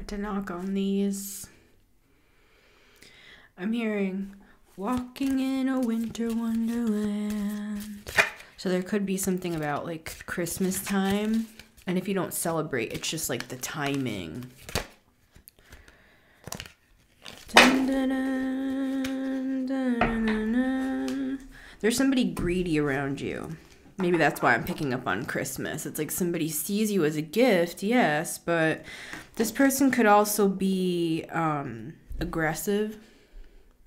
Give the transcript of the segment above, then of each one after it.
forget to knock on these. I'm hearing walking in a winter wonderland. So there could be something about like Christmas time. And if you don't celebrate, it's just like the timing. Dun, dun, dun, dun, dun, dun. There's somebody greedy around you. Maybe that's why I'm picking up on Christmas. It's like somebody sees you as a gift, yes, but this person could also be aggressive.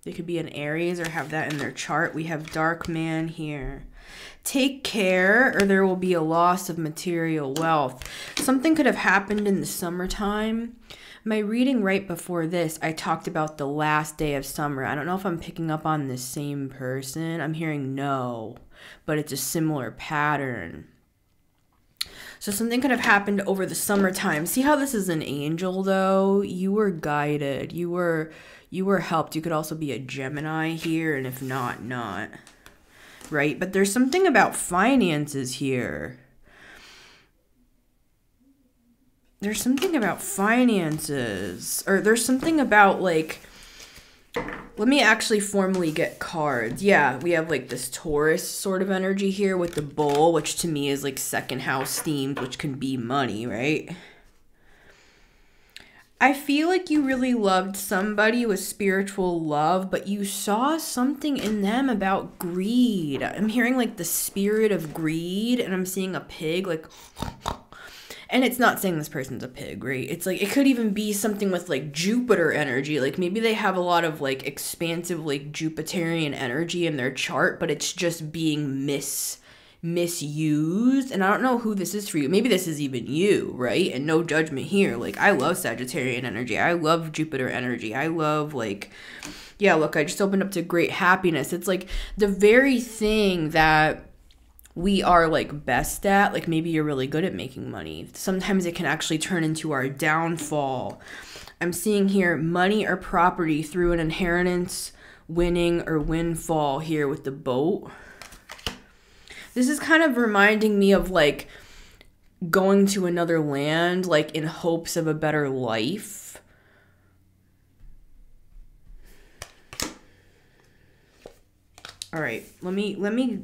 They could be an Aries or have that in their chart. We have dark man here. Take care or there will be a loss of material wealth. Something could have happened in the summertime. My reading right before this, I talked about the last day of summer. I don't know if I'm picking up on the same person. I'm hearing no, but it's a similar pattern. So something could have happened over the summertime. See how this is an angel though? You were guided. You were helped. You could also be a Gemini here, and if not, not. Right? But there's something about finances here. There's something about finances. Or there's something about like... Let me actually formally get cards. Yeah, we have like this Taurus sort of energy here with the bull, which to me is like second house themed, which can be money, right? I feel like you really loved somebody with spiritual love, but you saw something in them about greed. I'm hearing like the spirit of greed, and I'm seeing a pig like... And it's not saying this person's a pig, right? It's like, it could even be something with like Jupiter energy. Like maybe they have a lot of like expansive like Jupiterian energy in their chart, but it's just being misused. And I don't know who this is for you. Maybe this is even you, right? And no judgment here. Like I love Sagittarian energy. I love Jupiter energy. I love like, yeah, look, I just opened up to great happiness. It's like the very thing that we are like best at. Like maybe you're really good at making money. Sometimes it can actually turn into our downfall. I'm seeing here money or property through an inheritance, winning or windfall here with the boat. This is kind of reminding me of like going to another land, like in hopes of a better life. All right, let me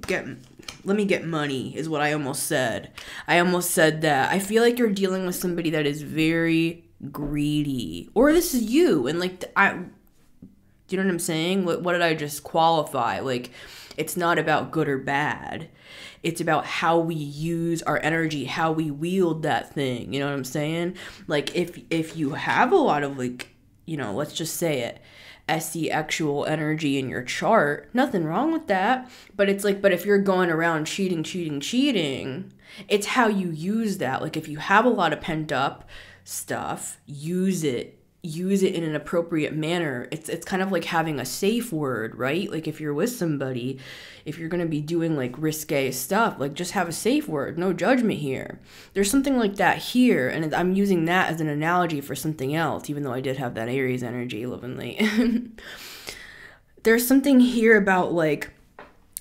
get money is what I almost said. I almost said that. I feel like you're dealing with somebody that is very greedy, or this is you. And like, do you know what I'm saying? What did I just qualify? Like, it's not about good or bad. It's about how we use our energy, how we wield that thing. You know what I'm saying? Like if you have a lot of like, you know, let's just say it, SE-actual energy in your chart, nothing wrong with that. But it's like, but if you're going around cheating, it's how you use that. Like if you have a lot of pent up stuff, use it in an appropriate manner. It's kind of like having a safe word, right? Like if you're with somebody, if you're going to be doing like risque stuff, like just have a safe word. No judgment here. There's something like that here, and I'm using that as an analogy for something else, even though I did have that Aries energy lovingly. There's something here about like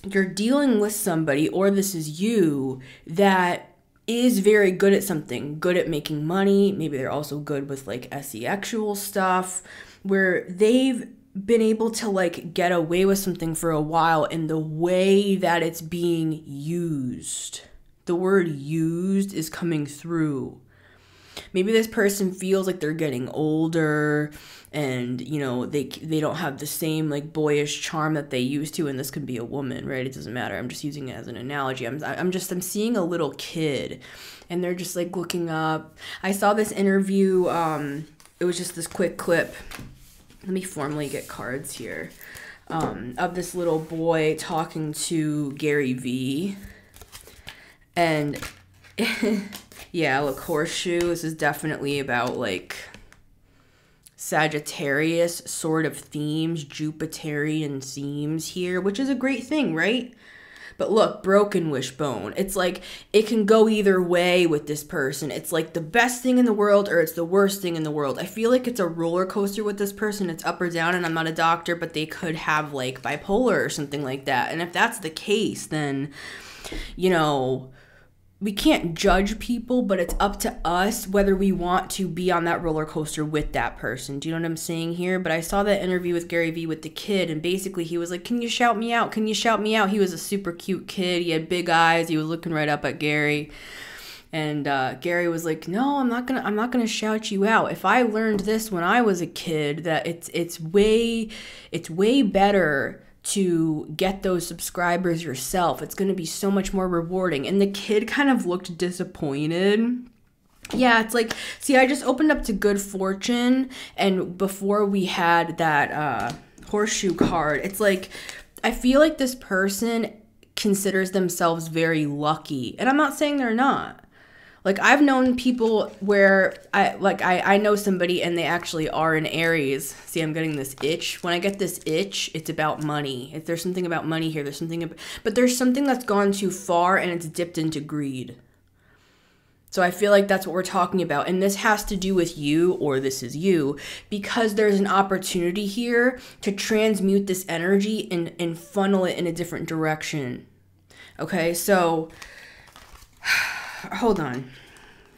you're dealing with somebody, or this is you, that is very good at something, good at making money. Maybe they're also good with like SE-actual stuff, where they've been able to like get away with something for a while, and the way that it's being used, the word used is coming through. Maybe this person feels like they're getting older, and you know they don't have the same like boyish charm that they used to, and this could be a woman, right? It doesn't matter. I'm just using it as an analogy. I'm seeing a little kid, and they're just like looking up. I saw this interview. It was just this quick clip. Let me formally get cards here, of this little boy talking to Gary V. And yeah, look, horseshoe. This is definitely about like Sagittarius sort of themes, Jupiterian themes here, which is a great thing, right? But look, broken wishbone. It's like it can go either way with this person. It's like the best thing in the world or it's the worst thing in the world. I feel like it's a roller coaster with this person. It's up or down, and I'm not a doctor, but they could have like bipolar or something like that. And if that's the case, then, you know, we can't judge people, but it's up to us whether we want to be on that roller coaster with that person. Do you know what I'm saying here? But I saw that interview with Gary Vee with the kid, and basically he was like, can you shout me out? Can you shout me out? He was a super cute kid. He had big eyes. He was looking right up at Gary. And Gary was like, no, I'm not gonna shout you out. If I learned this when I was a kid, that it's way better to get those subscribers yourself. It's going to be so much more rewarding. And the kid kind of looked disappointed. Yeah, it's like, see, I just opened up to good fortune, and before we had that horseshoe card, it's like, I feel like this person considers themselves very lucky. And I'm not saying they're not. Like, I've known people where I know somebody and they actually are in Aries. See, I'm getting this itch. When I get this itch, it's about money. If there's something about money here, but there's something that's gone too far and it's dipped into greed. So I feel like that's what we're talking about. And this has to do with you, or this is you, because there's an opportunity here to transmute this energy and funnel it in a different direction. Okay, so hold on.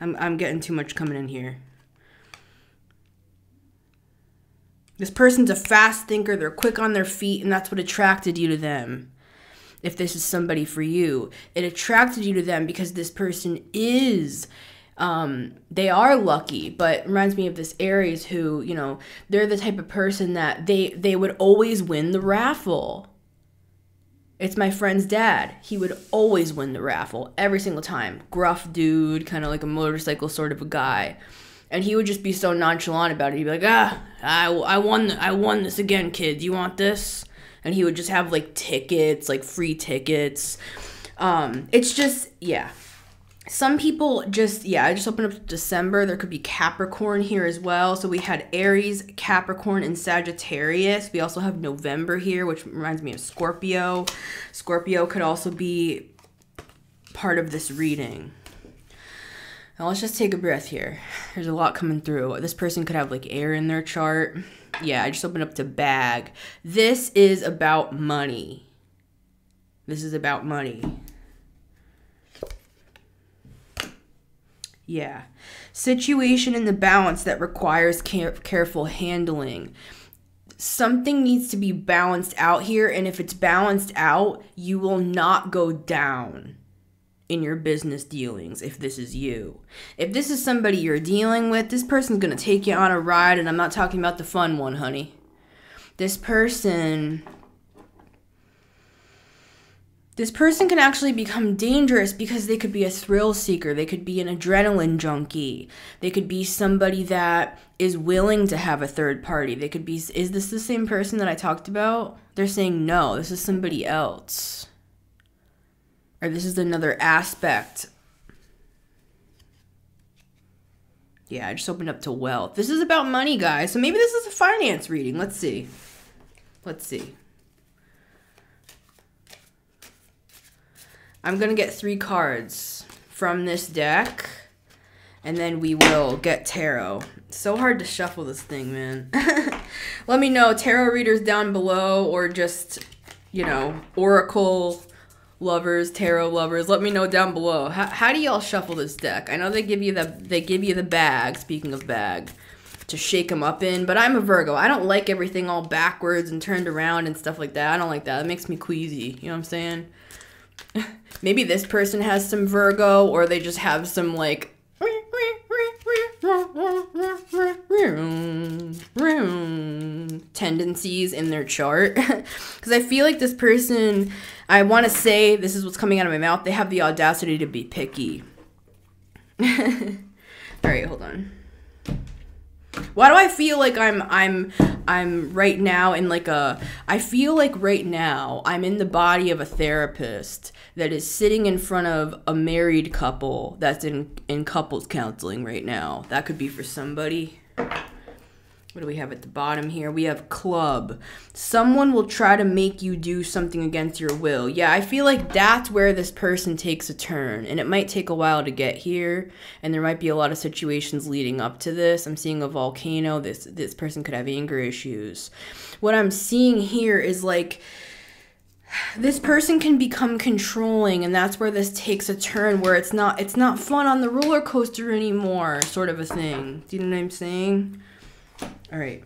I'm getting too much coming in here. This person's a fast thinker. They're quick on their feet, and that's what attracted you to them. If this is somebody for you, it attracted you to them because this person is, they are lucky, but it reminds me of this Aries who, you know, they're the type of person that they would always win the raffle. It's my friend's dad. He would always win the raffle every single time. Gruff dude, kind of like a motorcycle sort of a guy. And he would just be so nonchalant about it. He'd be like, I won this again, kid. Do you want this? And he would just have like tickets, like free tickets. It's just, yeah. Some people just, yeah, I just opened up December. There could be Capricorn here as well. So we had Aries, Capricorn, and Sagittarius. We also have November here, which reminds me of Scorpio. Scorpio could also be part of this reading. Now let's just take a breath here. There's a lot coming through. This person could have like air in their chart. Yeah, I just opened up to bag. This is about money. This is about money. Yeah. Situation in the balance that requires careful handling. Something needs to be balanced out here, and if it's balanced out, you will not go down in your business dealings if this is you. If this is somebody you're dealing with, this person's going to take you on a ride, and I'm not talking about the fun one, honey. This person can actually become dangerous because they could be a thrill seeker. They could be an adrenaline junkie. They could be somebody that is willing to have a third party. They could be, is this the same person that I talked about? They're saying, no, this is somebody else. Or this is another aspect. Yeah, I just opened up to wealth. This is about money, guys. So maybe this is a finance reading. Let's see. Let's see. I'm going to get 3 cards from this deck, and then we will get tarot. It's so hard to shuffle this thing, man. Let me know, tarot readers down below, or just, you know, oracle lovers, tarot lovers. Let me know down below. How do y'all shuffle this deck? I know they give you the bag, speaking of bag, to shake them up in, but I'm a Virgo. I don't like everything all backwards and turned around and stuff like that. I don't like that. It makes me queasy. You know what I'm saying? Maybe this person has some Virgo, or they just have some like tendencies in their chart. Because I feel like this person, I want to say, this is what's coming out of my mouth, they have the audacity to be picky. All right, hold on. Why do I feel like I'm right now in like I feel like right now I'm in the body of a therapist that is sitting in front of a married couple that's in couples counseling right now. That could be for somebody. What do we have at the bottom here? We have club. Someone will try to make you do something against your will. Yeah, I feel like that's where this person takes a turn. And it might take a while to get here. And there might be a lot of situations leading up to this. I'm seeing a volcano. This person could have anger issues. What I'm seeing here is like, this person can become controlling, and that's where this takes a turn where it's not fun on the roller coaster anymore, sort of a thing. Do you know what I'm saying? All right.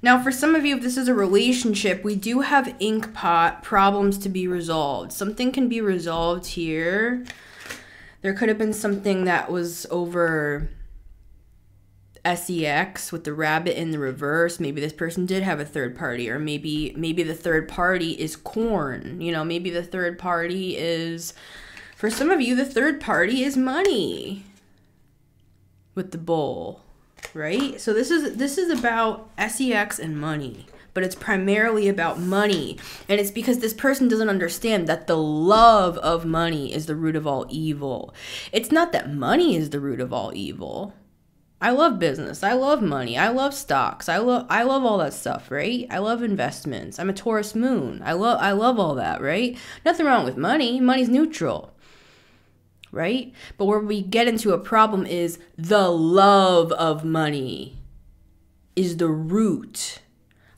Now, for some of you, if this is a relationship, we do have ink pot problems to be resolved. Something can be resolved here. There could have been something that was over sex with the rabbit in the reverse. Maybe this person did have a third party, or maybe the third party is corn. You know, maybe the third party is, for some of you, the third party is money with the bull. Right? So this is about sex and money, but it's primarily about money. And it's because this person doesn't understand that the love of money is the root of all evil. It's not that money is the root of all evil. I love business. I love money. I love stocks. I love all that stuff, right? I love investments. I'm a Taurus moon. I love all that, right? Nothing wrong with money. Money's neutral. Right? But where we get into a problem is the love of money is the root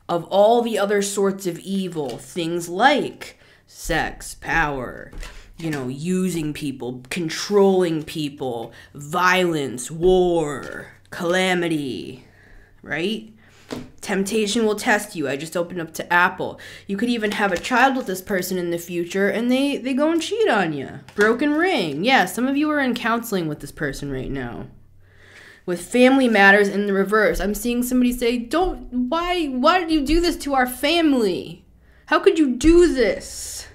of all the other sorts of evil. Things like sex, power, you know, using people, controlling people, violence, war, calamity, right? Temptation will test you. I just opened up to Apple. You could even have a child with this person in the future and they go and cheat on you. Broken ring. Yeah, some of you are in counseling with this person right now. With family matters in the reverse. I'm seeing somebody say, why did you do this to our family? How could you do this?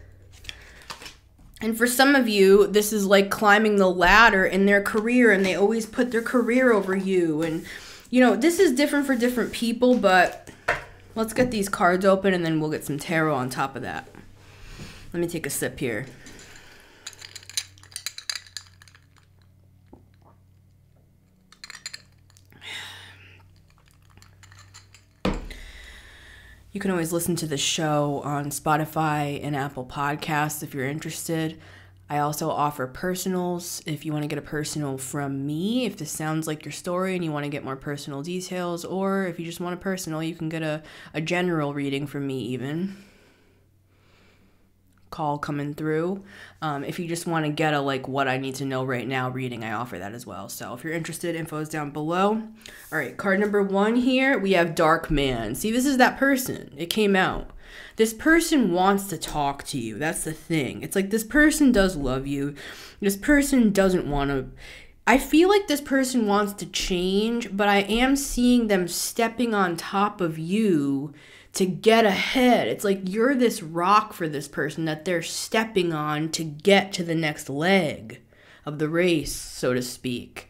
And for some of you, this is like climbing the ladder in their career, and they always put their career over you. And you know, this is different for different people, but let's get these cards open and then we'll get some tarot on top of that. Let me take a sip here. You can always listen to the show on Spotify and Apple Podcasts if you're interested. I also offer personals if you want to get a personal from me, if this sounds like your story and you want to get more personal details, or if you just want a personal, you can get a general reading from me even. Call coming through. If you just want to get a like what I need to know right now reading, I offer that as well. So if you're interested, info is down below. All right, card number 1 here, we have Dark Man. See, this is that person. It came out. This person wants to talk to you. That's the thing. It's like this person does love you. This person doesn't want to. I feel like this person wants to change, but I am seeing them stepping on top of you to get ahead. It's like you're this rock for this person that they're stepping on to get to the next leg of the race, so to speak.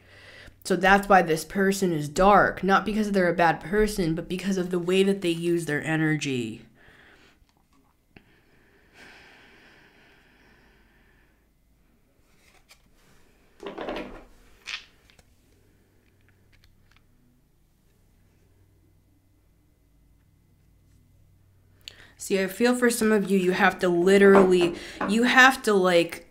So that's why this person is dark. Not because they're a bad person, but because of the way that they use their energy. See, I feel for some of you, you have to like,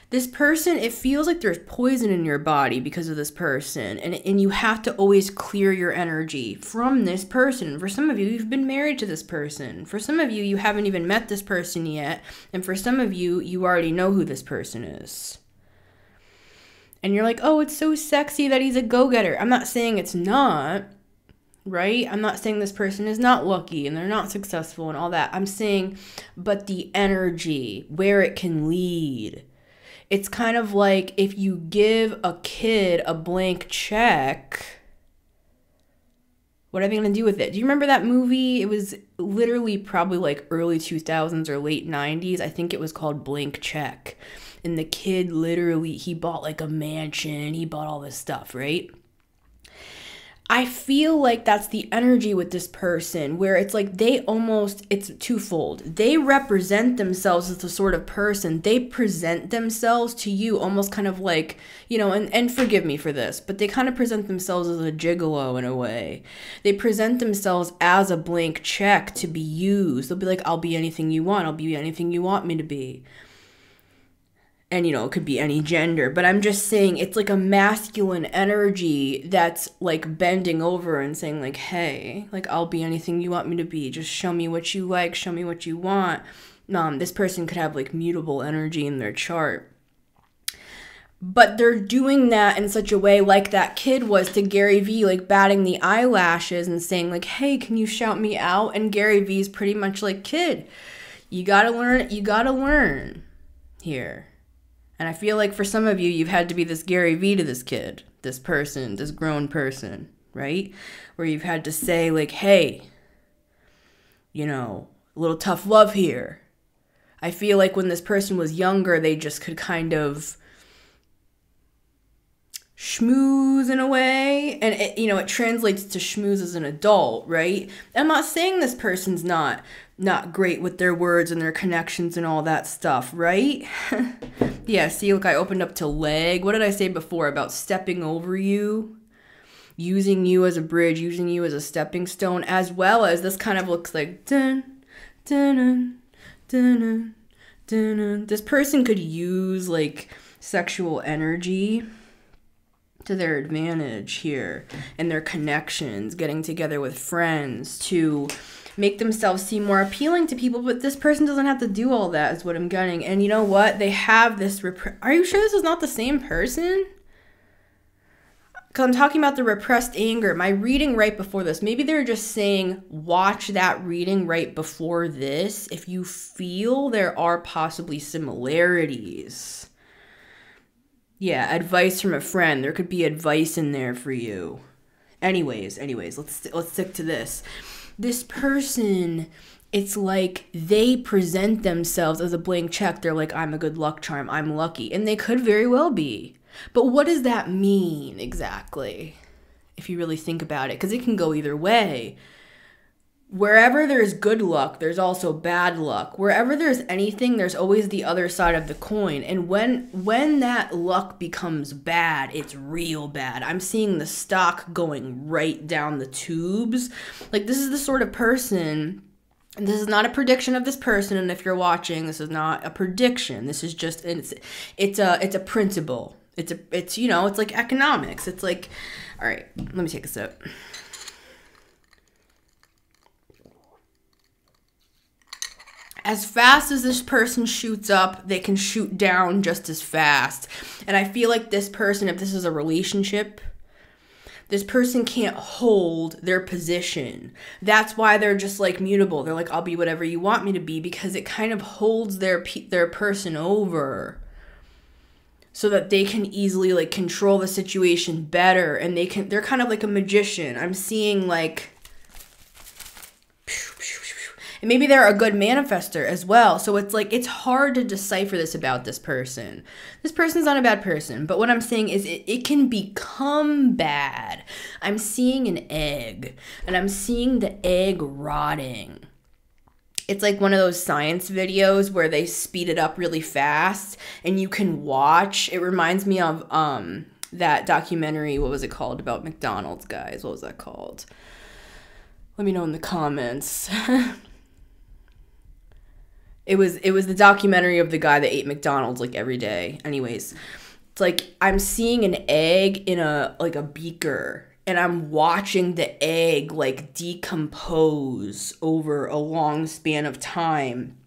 this person, it feels like there's poison in your body because of this person. And you have to always clear your energy from this person. For some of you, you've been married to this person. For some of you, you haven't even met this person yet. And for some of you, you already know who this person is. And you're like, oh, it's so sexy that he's a go-getter. I'm not saying it's not. Right? I'm not saying this person is not lucky and they're not successful and all that. I'm saying, but the energy, where it can lead. It's kind of like if you give a kid a blank check, what are they going to do with it? Do you remember that movie? It was literally probably like early 2000s or late 90s. I think it was called Blank Check. And the kid literally, he bought like a mansion. He bought all this stuff, right? I feel like that's the energy with this person where it's like it's twofold. They represent themselves as the sort of person, they present themselves to you almost kind of like, you know, and forgive me for this, but they kind of present themselves as a gigolo in a way. They present themselves as a blank check to be used. They'll be like, I'll be anything you want. I'll be anything you want me to be. And, you know, it could be any gender, but I'm just saying it's like a masculine energy that's like bending over and saying like, hey, like, I'll be anything you want me to be. Just show me what you like. Show me what you want. This person could have like mutable energy in their chart. But they're doing that in such a way like that kid was to Gary Vee, like batting the eyelashes and saying like, hey, can you shout me out? And Gary Vee's pretty much like, kid, you gotta learn here. And I feel like for some of you, you've had to be this Gary Vee to this kid, this person, this grown person, right? Where you've had to say like, hey, you know, a little tough love here. I feel like when this person was younger, they just could kind of schmooze in a way. And it, you know, it translates to schmooze as an adult, right? I'm not saying this person's not great with their words and their connections and all that stuff, right? Yeah, see, look, I opened up to leg. What did I say before about stepping over you? Using you as a bridge, using you as a stepping stone, as well as this kind of looks like dun, dun, dun, dun, dun, dun, dun. This person could use like sexual energy to their advantage here and their connections, getting together with friends to make themselves seem more appealing to people, but this person doesn't have to do all that is what I'm getting. And you know what? They have this are you sure this is not the same person? Because I'm talking about the repressed anger. My reading right before this, maybe they're just saying watch that reading right before this if you feel there are possibly similarities. Yeah, advice from a friend. There could be advice in there for you. Anyways, let's stick to this. This person, it's like they present themselves as a blank check. They're like, I'm a good luck charm. I'm lucky. And they could very well be. But what does that mean exactly? If you really think about it, because it can go either way. Wherever there's good luck, there's also bad luck. Wherever there's anything, there's always the other side of the coin. And when that luck becomes bad, it's real bad. I'm seeing the stock going right down the tubes. Like, this is the sort of person, and this is not a prediction of this person, and if you're watching, this is not a prediction. This is just, it's a principle. It's you know, it's like economics. It's like, all right, let me take a sip. As fast as this person shoots up, they can shoot down just as fast. And I feel like this person, if this is a relationship, this person can't hold their position. That's why they're just like mutable. They're like, I'll be whatever you want me to be, because it kind of holds their person over so that they can easily like control the situation better. And they're kind of like a magician. I'm seeing like, and maybe they're a good manifester as well. So it's like, it's hard to decipher this about this person. This person's not a bad person. But what I'm saying is it can become bad. I'm seeing an egg. And I'm seeing the egg rotting. It's like one of those science videos where they speed it up really fast. And you can watch. It reminds me of that documentary. What was it called? About McDonald's, guys. What was that called? Let me know in the comments. It was the documentary of the guy that ate McDonald's like every day. Anyways, it's like I'm seeing an egg in a beaker, and I'm watching the egg like decompose over a long span of time.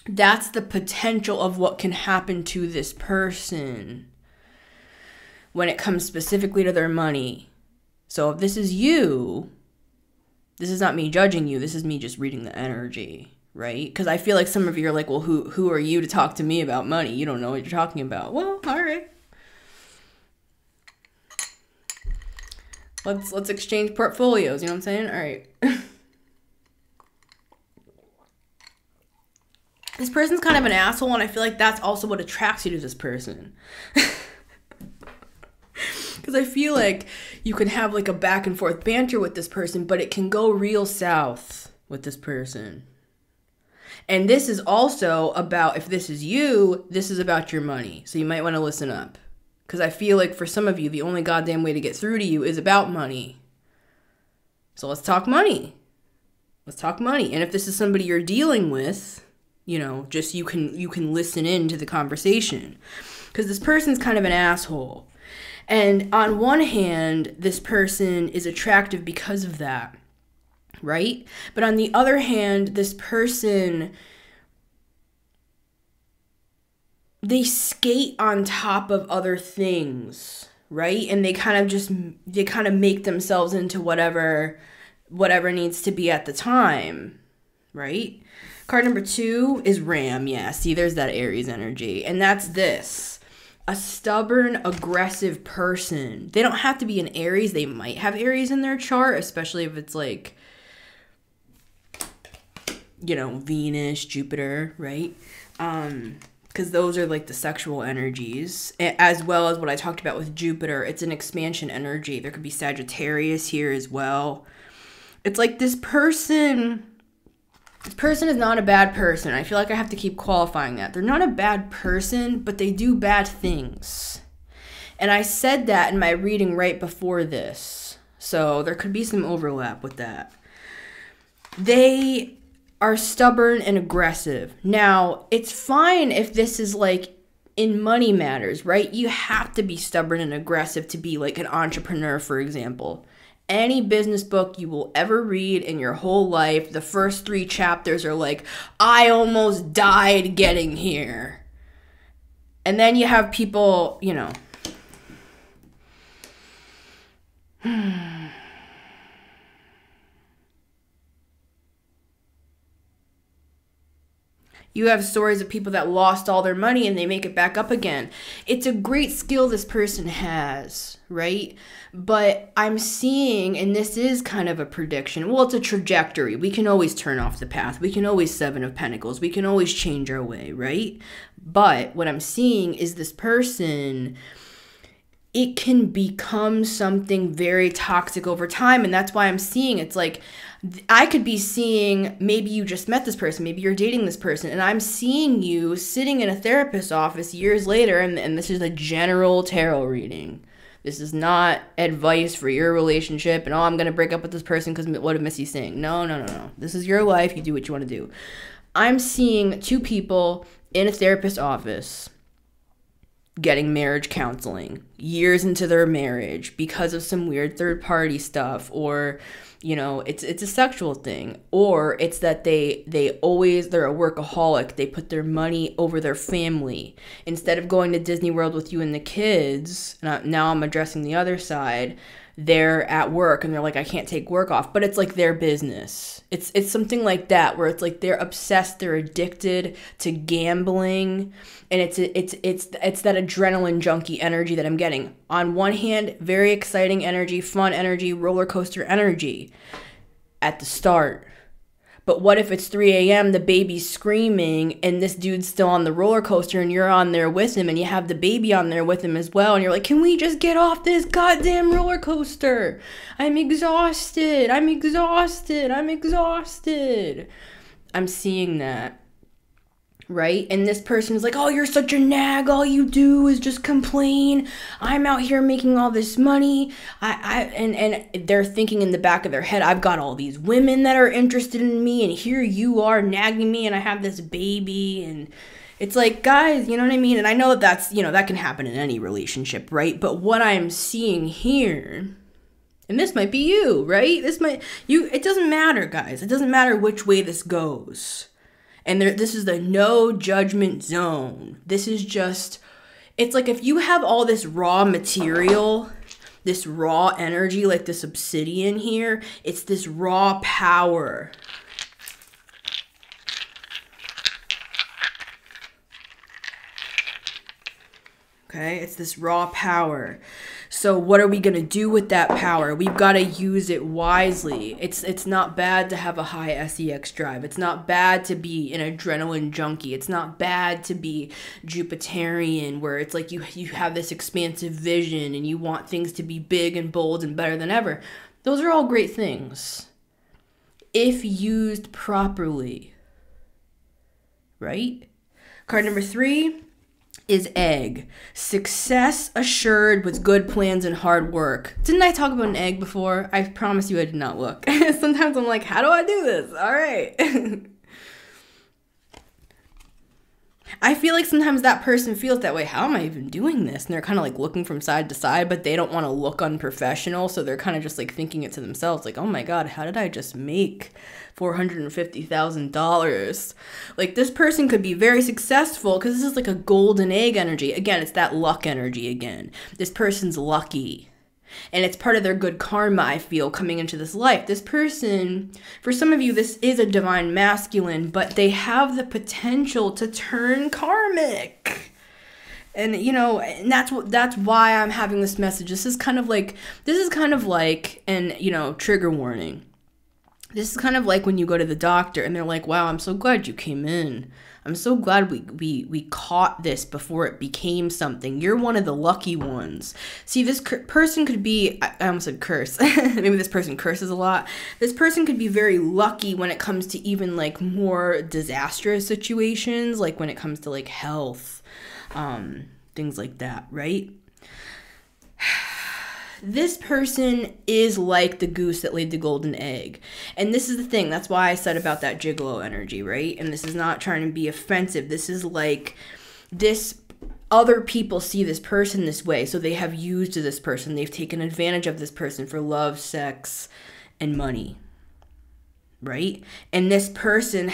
That's the potential of what can happen to this person when it comes specifically to their money. So if this is you, this is not me judging you. This is me just reading the energy. Right? Because I feel like some of you are like, well, who are you to talk to me about money? You don't know what you're talking about. Well, all right. Let's exchange portfolios. You know what I'm saying? All right. This person's kind of an asshole, and I feel like that's also what attracts you to this person. Because I feel like you can have like a back and forth banter with this person, but it can go real south with this person. And this is also about, if this is you, this is about your money. So you might want to listen up. Because I feel like for some of you, the only goddamn way to get through to you is about money. So let's talk money. Let's talk money. And if this is somebody you're dealing with, You know, just you can listen in to the conversation. Because this person's kind of an asshole. And on one hand, this person is attractive because of that, right? But on the other hand, this person, they skate on top of other things, right? And they kind of make themselves into whatever needs to be at the time, right? Card number 2 is Ram. Yeah, see, there's that Aries energy. And that's this. A stubborn, aggressive person. They don't have to be an Aries. They might have Aries in their chart, especially if it's like, you know, Venus, Jupiter, right? Because those are like the sexual energies, as well as what I talked about with Jupiter. It's an expansion energy. There could be Sagittarius here as well. It's like this person is not a bad person. I feel like I have to keep qualifying that. They're not a bad person, but they do bad things. And I said that in my reading right before this. So there could be some overlap with that. They are stubborn and aggressive. Now, it's fine if this is like in money matters, right? You have to be stubborn and aggressive to be like an entrepreneur, for example. Any business book you will ever read in your whole life, the first 3 chapters are like, I almost died getting here. And then you have people, you know, you have stories of people that lost all their money and they make it back up again. It's a great skill this person has, right? But I'm seeing, and this is kind of a prediction, well, it's a trajectory. We can always turn off the path. We can always 7 of Pentacles. We can always change our way, right? But what I'm seeing is this person, it can become something very toxic over time. And that's why I'm seeing it's like, I could be seeing, maybe you just met this person, maybe you're dating this person, and I'm seeing you sitting in a therapist's office years later, and this is a general tarot reading. This is not advice for your relationship, and I'm going to break up with this person because what did Missy's saying? No. This is your life. You do what you want to do. I'm seeing 2 people in a therapist's office getting marriage counseling years into their marriage because of some weird third-party stuff, or you know, it's a sexual thing, or it's that they're a workaholic. They put their money over their family. Instead of going to Disney World with you and the kids, now I'm addressing the other side, they're at work and they're like, I can't take work off, but it's like their business. It's something like that, where it's like they're obsessed, they're addicted to gambling, and it's that adrenaline junkie energy that I'm getting. On one hand, very exciting energy, fun energy, roller coaster energy at the start. But what if it's 3 a.m., the baby's screaming, and this dude's still on the roller coaster, and you're on there with him, and you have the baby on there with him as well, and you're like, can we just get off this goddamn roller coaster? I'm exhausted. I'm seeing that, right? And this person is like, oh, you're such a nag. All you do is just complain. I'm out here making all this money. And they're thinking in the back of their head, I've got all these women that are interested in me, and here you are nagging me, and I have this baby. And it's like, guys, you know what I mean? And I know that's, you know, that can happen in any relationship, right? But what I'm seeing here, and this might be you, right? It doesn't matter, guys. It doesn't matter which way this goes. And this is the no judgment zone. This is just, it's like if you have all this raw material, this raw energy, like this obsidian here, it's this raw power. Okay, it's this raw power. So what are we going to do with that power? We've got to use it wisely. It's not bad to have a high SEX drive. It's not bad to be an adrenaline junkie. It's not bad to be Jupiterian, where it's like you have this expansive vision and you want things to be big and bold and better than ever. Those are all great things if used properly, right? Card number 3 is egg. Success assured with good plans and hard work. Didn't I talk about an egg before? I promise you I did not look. Sometimes I'm like, how do I do this? All right. I feel like sometimes that person feels that way. How am I even doing this? And they're kind of like looking from side to side, but they don't want to look unprofessional. So they're kind of just like thinking it to themselves, like, oh my God, how did I just make $450,000? Like, this person could be very successful because this is like a golden egg energy. Again, it's that luck energy again. This person's lucky. And it's part of their good karma, I feel, coming into this life. This person, for some of you, this is a divine masculine, but they have the potential to turn karmic. And, you know, and that's why I'm having this message. This is kind of like, and, you know, trigger warning. This is kind of like when you go to the doctor and they're like, wow, I'm so glad you came in. I'm so glad we caught this before it became something. You're one of the lucky ones. See, this person could be, I almost said curse. Maybe this person curses a lot. This person could be very lucky when it comes to even like more disastrous situations, like when it comes to like health, things like that, right? This person is like the goose that laid the golden egg. And this is the thing. That's why I said about that gigolo energy, right? And this is not trying to be offensive. This is like this. Other people see this person this way. So they have used this person. They've taken advantage of this person for love, sex, and money. Right? And this person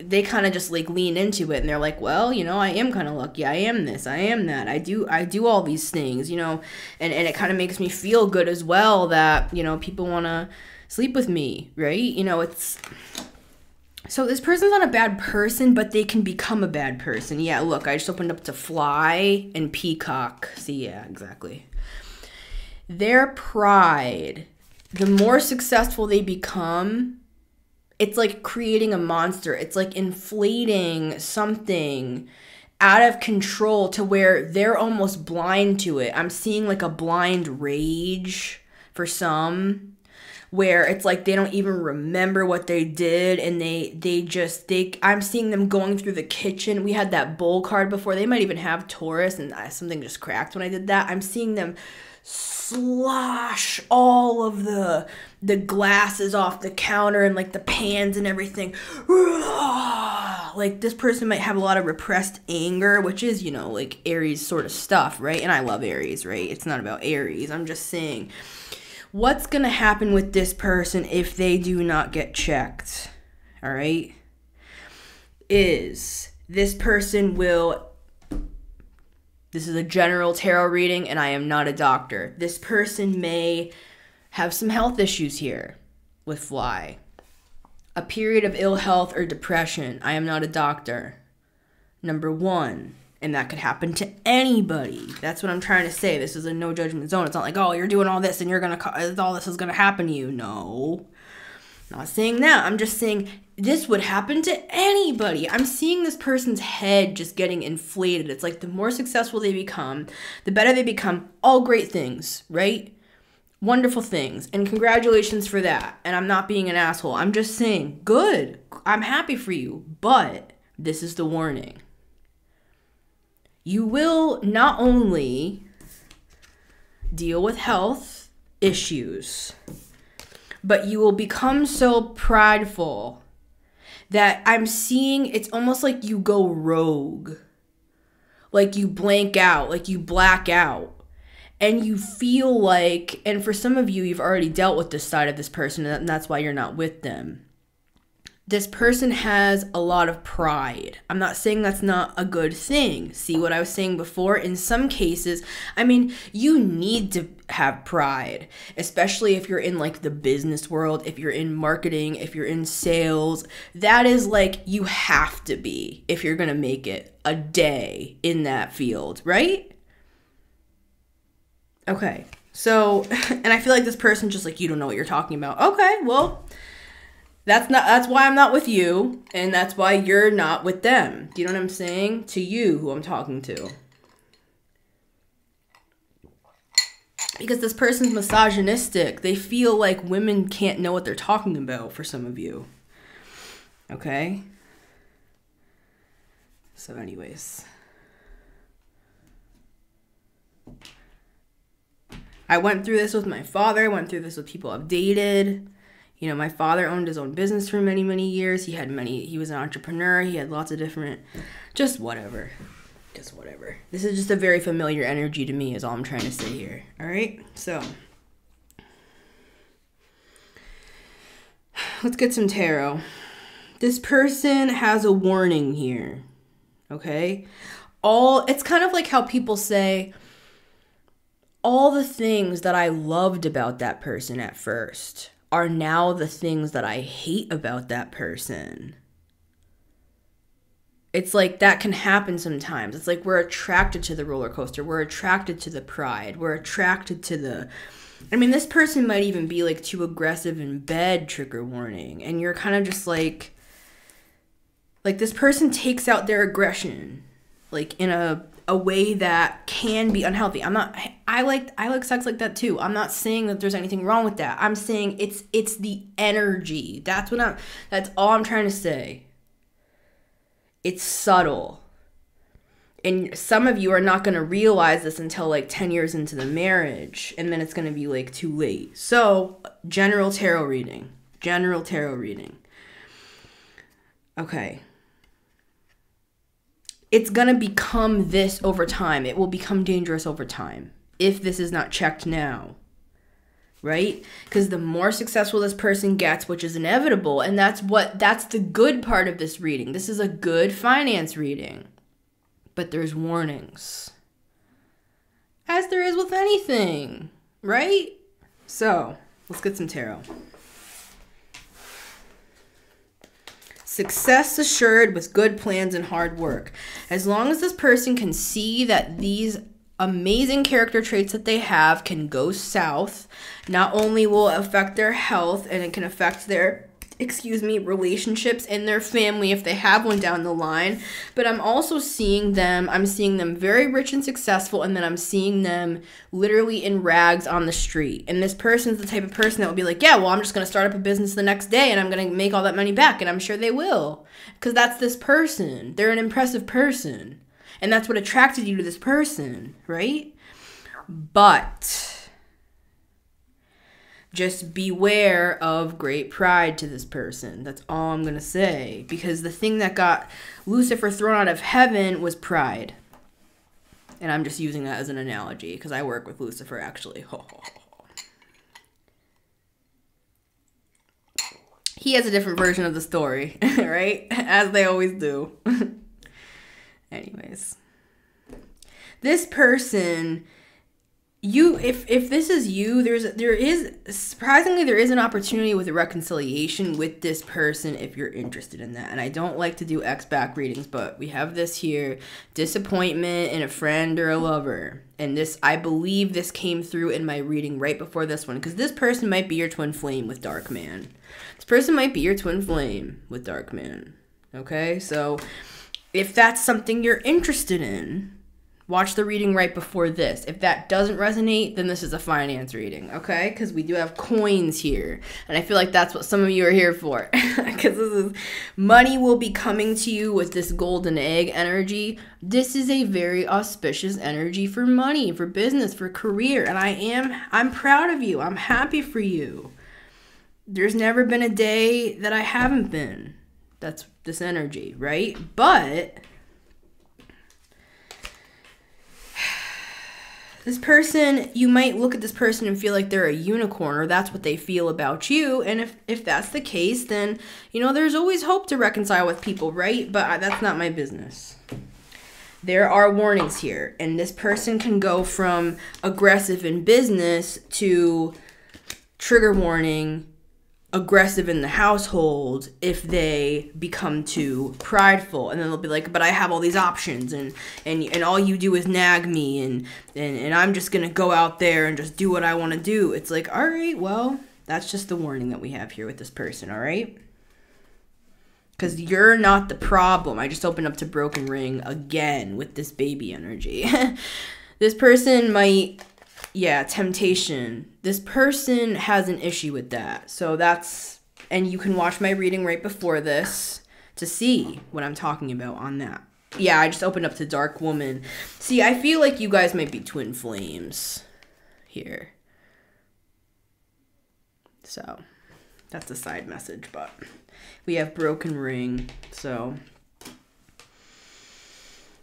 they kind of just like lean into it and they're like, well, you know, I am kind of lucky. I am this, I am that. I do all these things, you know, and it kind of makes me feel good as well that, you know, people want to sleep with me, right? You know, so this person's not a bad person, but they can become a bad person. Yeah, look, I just opened up to Fly and Peacock. See, yeah, exactly. Their pride, the more successful they become, it's like creating a monster. It's like inflating something out of control to where they're almost blind to it. I'm seeing like a blind rage for some, where it's like they don't even remember what they did, and I'm seeing them going through the kitchen. We had that bull card before. They might even have Taurus, and something just cracked when I did that. I'm seeing them slosh all of the glasses off the counter and like the pans and everything. Like, this person might have a lot of repressed anger, which is, you know, like Aries sort of stuff, right? And I love Aries, right? It's not about Aries. I'm just saying, what's gonna happen with this person if they do not get checked, all right, is this person will, this is a general tarot reading, and I am not a doctor. This person may have some health issues here with Fly. A period of ill health or depression. I am not a doctor. Number one. And that could happen to anybody. That's what I'm trying to say. This is a no judgment zone. It's not like, oh, you're doing all this and all this is going to happen to you. No. Not saying that. I'm just saying this would happen to anybody. I'm seeing this person's head just getting inflated. It's like the more successful they become, the better they become. All great things, right? Wonderful things. And congratulations for that. And I'm not being an asshole. I'm just saying, good. I'm happy for you. But this is the warning. You will not only deal with health issues, but you will become so prideful that I'm seeing it's almost like you go rogue. Like you blank out, like you black out. And you feel like, and for some of you, you've already dealt with this side of this person, and that's why you're not with them. This person has a lot of pride. I'm not saying that's not a good thing. See what I was saying before? In some cases, I mean, you need to have pride, especially if you're in like the business world, if you're in marketing, if you're in sales. That is like, you have to be if you're going to make it a day in that field, right? Okay. So, and I feel like this person just like, you don't know what you're talking about. Okay, well, that's why I'm not with you, and that's why you're not with them. Do you know what I'm saying? To you, who I'm talking to. Because this person's misogynistic. They feel like women can't know what they're talking about, for some of you. Okay? So anyways. I went through this with my father. I went through this with people I've dated. You know, my father owned his own business for many, many years. He was an entrepreneur. He had lots of different, just whatever. Just whatever. This is just a very familiar energy to me is all I'm trying to say here. All right? So, let's get some tarot. This person has a warning here. Okay? It's kind of like how people say, all the things that I loved about that person at first are now the things that I hate about that person. It's like that can happen sometimes. It's like we're attracted to the roller coaster. We're attracted to the pride. We're attracted to this person might even be like too aggressive in bed, trigger warning. And you're kind of just like this person takes out their aggression like in a way that can be unhealthy. I like sex like that too. I'm not saying that there's anything wrong with that. I'm saying it's the energy. That's all I'm trying to say. It's subtle. And some of you are not going to realize this until like 10 years into the marriage, and then it's going to be like too late. So, general tarot reading. Okay. It's going to become this over time. It will become dangerous over time if this is not checked now, right? Because the more successful this person gets, which is inevitable, and that's the good part of this reading. This is a good finance reading, but there's warnings, as there is with anything, right? So, let's get some tarot. Success assured with good plans and hard work. As long as this person can see that these amazing character traits that they have can go south, not only will it affect their health and it can affect their, relationships in their family if they have one down the line, but I'm also seeing them very rich and successful, and then I'm seeing them literally in rags on the street. And this person's the type of person that will be like, yeah, well, I'm just going to start up a business the next day and I'm going to make all that money back, and I'm sure they will, because that's this person. They're an impressive person, and that's what attracted you to this person, right? But just beware of great pride to this person. That's all I'm going to say. Because the thing that got Lucifer thrown out of heaven was pride. And I'm just using that as an analogy because I work with Lucifer, actually. He has a different version of the story, right? As they always do. Anyways. This person... if this is you, there is an opportunity with a reconciliation with this person if you're interested in that. And I don't like to do X-back readings, but we have this here, disappointment in a friend or a lover. And this, I believe this came through in my reading right before this one, because this person might be your twin flame with Dark Man. This person might be your twin flame with Dark Man. Okay, so if that's something you're interested in, watch the reading right before this. If that doesn't resonate, then this is a finance reading, okay? Because we do have coins here. And I feel like that's what some of you are here for. Because this is, money will be coming to you with this golden egg energy. This is a very auspicious energy for money, for business, for career. And I'm proud of you. I'm happy for you. There's never been a day that I haven't been. That's this energy, right? But this person, you might look at this person and feel like they're a unicorn, or that's what they feel about you. And if that's the case, then, there's always hope to reconcile with people, right? But that's not my business. There are warnings here. And this person can go from aggressive in business to trigger warning, aggressive in the household if they become too prideful, and then they'll be like, but I have all these options, and all you do is nag me, and I'm just gonna go out there and just do what I want to do. It's like, all right, well, that's just the warning that we have here with this person, all right? Because you're not the problem. I just opened up to Broken Ring again with this baby energy. This person might... Yeah, temptation. This person has an issue with that. So and you can watch my reading right before this to see what I'm talking about on that. Yeah, I just opened up to Dark Woman. See, I feel like you guys might be twin flames here. So, That's a side message, but we have broken ring. So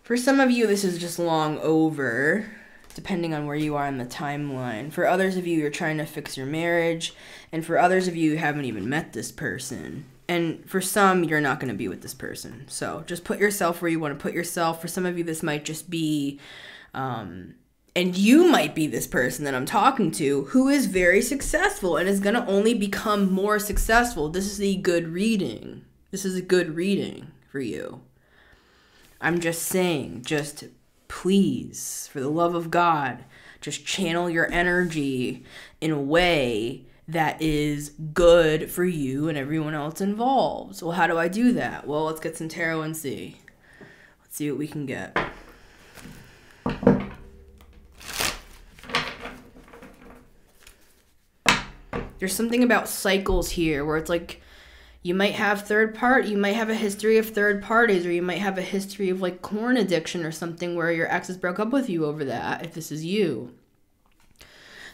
for some of you, this is just long over, depending on where you are in the timeline. For others of you, you're trying to fix your marriage. And for others of you, you haven't even met this person. And for some, you're not going to be with this person. So just put yourself where you want to put yourself. For some of you, this might just be, and you might be this person that I'm talking to who is very successful and is going to only become more successful. This is a good reading. This is a good reading for you. I'm just saying, just please, for the love of God, just channel your energy in a way that is good for you and everyone else involved. Well, how do I do that? Well, let's get some tarot and see. Let's see what we can get. There's something about cycles here where it's like you might have you might have a history of third parties, or you might have a history of like corn addiction or something where your exes broke up with you over that, if this is you.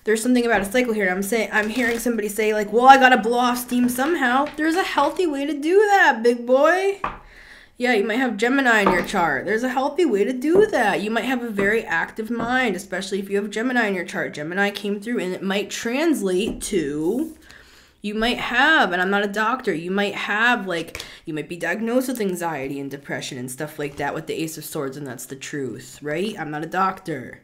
There's something about a cycle here. I'm hearing somebody say like, well, I gotta blow off steam somehow. There's a healthy way to do that, big boy. Yeah, you might have Gemini in your chart. There's a healthy way to do that. You might have a very active mind, especially if you have Gemini in your chart. Gemini came through, and it might translate to, you might have, and I'm not a doctor, you might have like, you might be diagnosed with anxiety and depression and stuff like that with the Ace of Swords, and that's the truth, right? I'm not a doctor.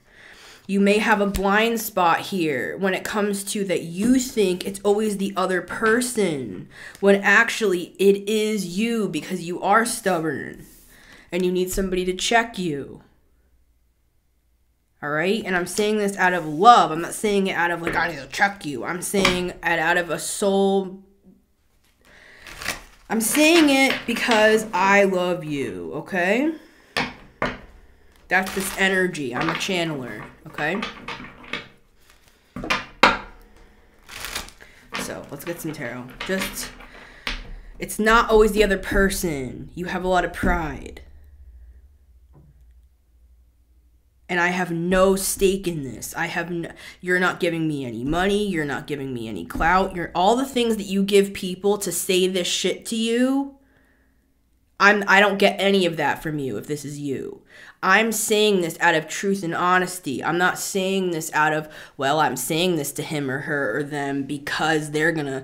You may have a blind spot here when it comes to that you think it's always the other person, when actually it is you, because you are stubborn and you need somebody to check you. All right? And I'm saying this out of love. I'm not saying it out of like, I need to check you. I'm saying it out of a soul. I'm saying it because I love you, okay? That's this energy. I'm a channeler, okay? So, let's get some tarot. It's not always the other person. You have a lot of pride. And I have no stake in this. You're not giving me any money. You're not giving me any clout. All the things that you give people to say this shit to you, I don't get any of that from you if this is you. I'm saying this out of truth and honesty. I'm not saying this out of, well, I'm saying this to him or her or them because they're gonna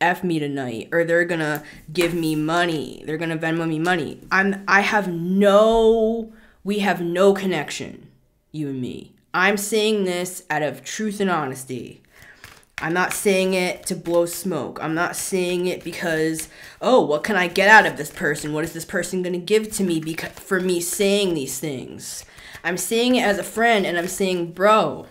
F me tonight, or they're gonna give me money. They're gonna Venmo me money. We have no connection, you and me. I'm saying this out of truth and honesty. I'm not saying it to blow smoke. I'm not saying it because, oh, what can I get out of this person? What is this person going to give to me for me saying these things? I'm saying it as a friend, and I'm saying, bro,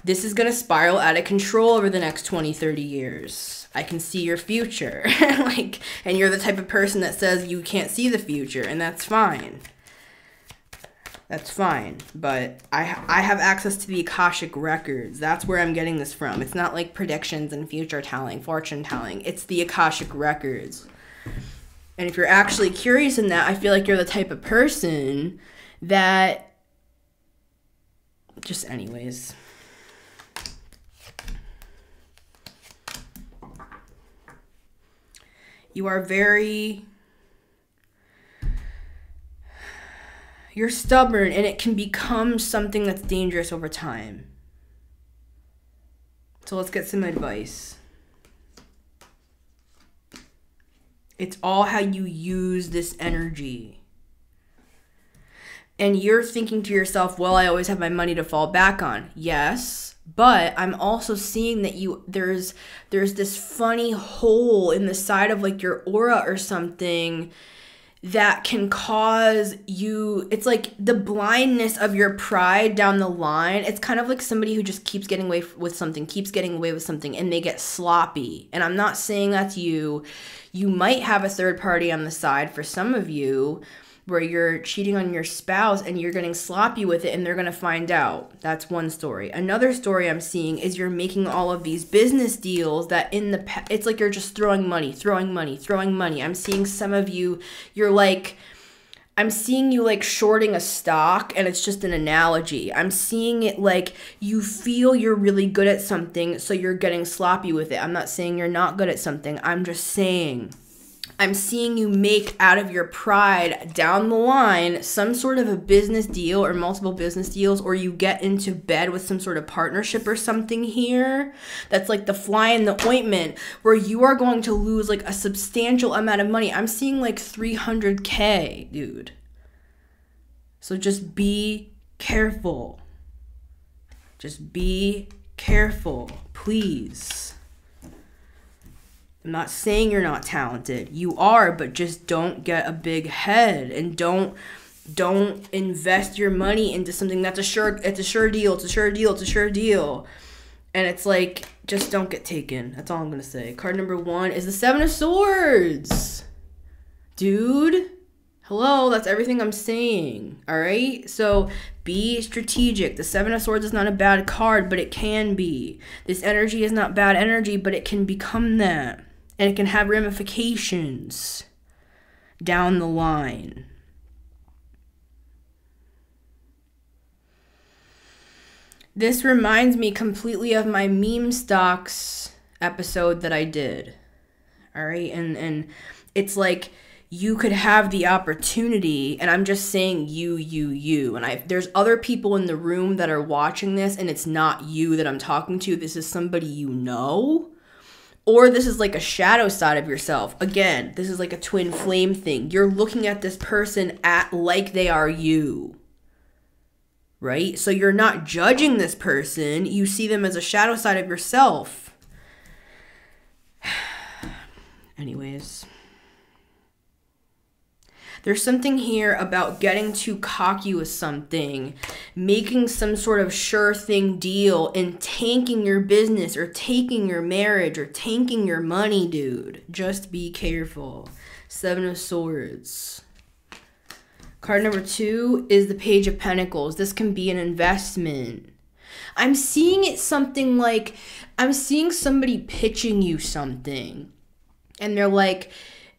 this is going to spiral out of control over the next 20, 30 years. I can see your future. And you're the type of person that says you can't see the future, and that's fine. That's fine, but I have access to the Akashic records. That's where I'm getting this from. It's not like predictions and future telling, fortune telling. It's the Akashic records. And if you're actually curious in that, I feel like you're the type of person that, just anyways. You are you're stubborn, and it can become something that's dangerous over time. So let's get some advice. It's all how you use this energy. And you're thinking to yourself, well, I always have my money to fall back on. Yes, but I'm also seeing that there's this funny hole in the side of like your aura or something that can cause you, it's like the blindness of your pride down the line. It's kind of like somebody who just keeps getting away with something, and they get sloppy. And I'm not saying that's you. You might have a third party on the side for some of you where you're cheating on your spouse and you're getting sloppy with it, and they're going to find out. That's one story. Another story I'm seeing is you're making all of these business deals that it's like you're just throwing money. I'm seeing some of you, you're like, I'm seeing you like shorting a stock, and it's just an analogy. I'm seeing it like you feel you're really good at something, so you're getting sloppy with it. I'm not saying you're not good at something. I'm just saying I'm seeing you make out of your pride down the line some sort of a business deal or multiple business deals, or you get into bed with some sort of partnership or something here. That's like the fly in the ointment where you are going to lose like a substantial amount of money. I'm seeing like 300K, dude. So just be careful. Just be careful, please. I'm not saying you're not talented. You are, but just don't get a big head, and don't invest your money into something that's it's a sure deal. And it's like, just don't get taken. That's all I'm going to say. Card number 1 is the 7 of Swords. Dude, hello, that's everything I'm saying. All right? So be strategic. The 7 of Swords is not a bad card, but it can be. This energy is not bad energy, but it can become that. And it can have ramifications down the line. This reminds me completely of my meme stocks episode that I did. All right? And it's like you could have the opportunity, and I'm just saying you. And there's other people in the room that are watching this, and it's not you that I'm talking to. This is somebody you know. Or this is like a shadow side of yourself. Again, this is like a twin flame thing. You're looking at this person like they are you. Right? So you're not judging this person. You see them as a shadow side of yourself. Anyways. There's something here about getting too cocky with something, making some sort of sure thing deal, and tanking your business or taking your marriage or tanking your money, dude. Just be careful. 7 of Swords. Card number 2 is the Page of Pentacles. This can be an investment. I'm seeing it something like, I'm seeing somebody pitching you something, and they're like,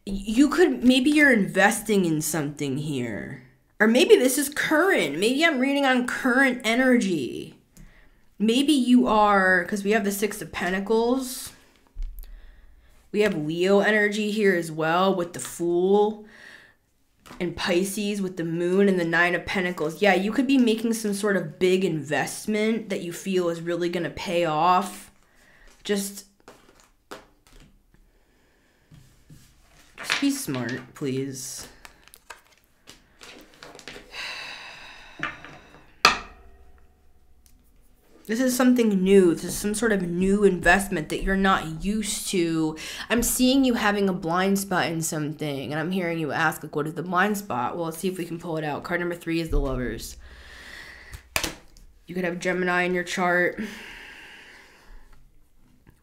maybe you're investing in something here. Or maybe this is current. Maybe I'm reading on current energy. Maybe you are, because we have the 6 of Pentacles. We have Leo energy here as well with the Fool. And Pisces with the Moon and the 9 of Pentacles. Yeah, you could be making some sort of big investment that you feel is really going to pay off. Just be smart, please. This is something new. This is some sort of new investment that you're not used to. I'm seeing you having a blind spot in something, and I'm hearing you ask, like, what is the blind spot? Well, let's see if we can pull it out. Card number 3 is the Lovers. You could have Gemini in your chart.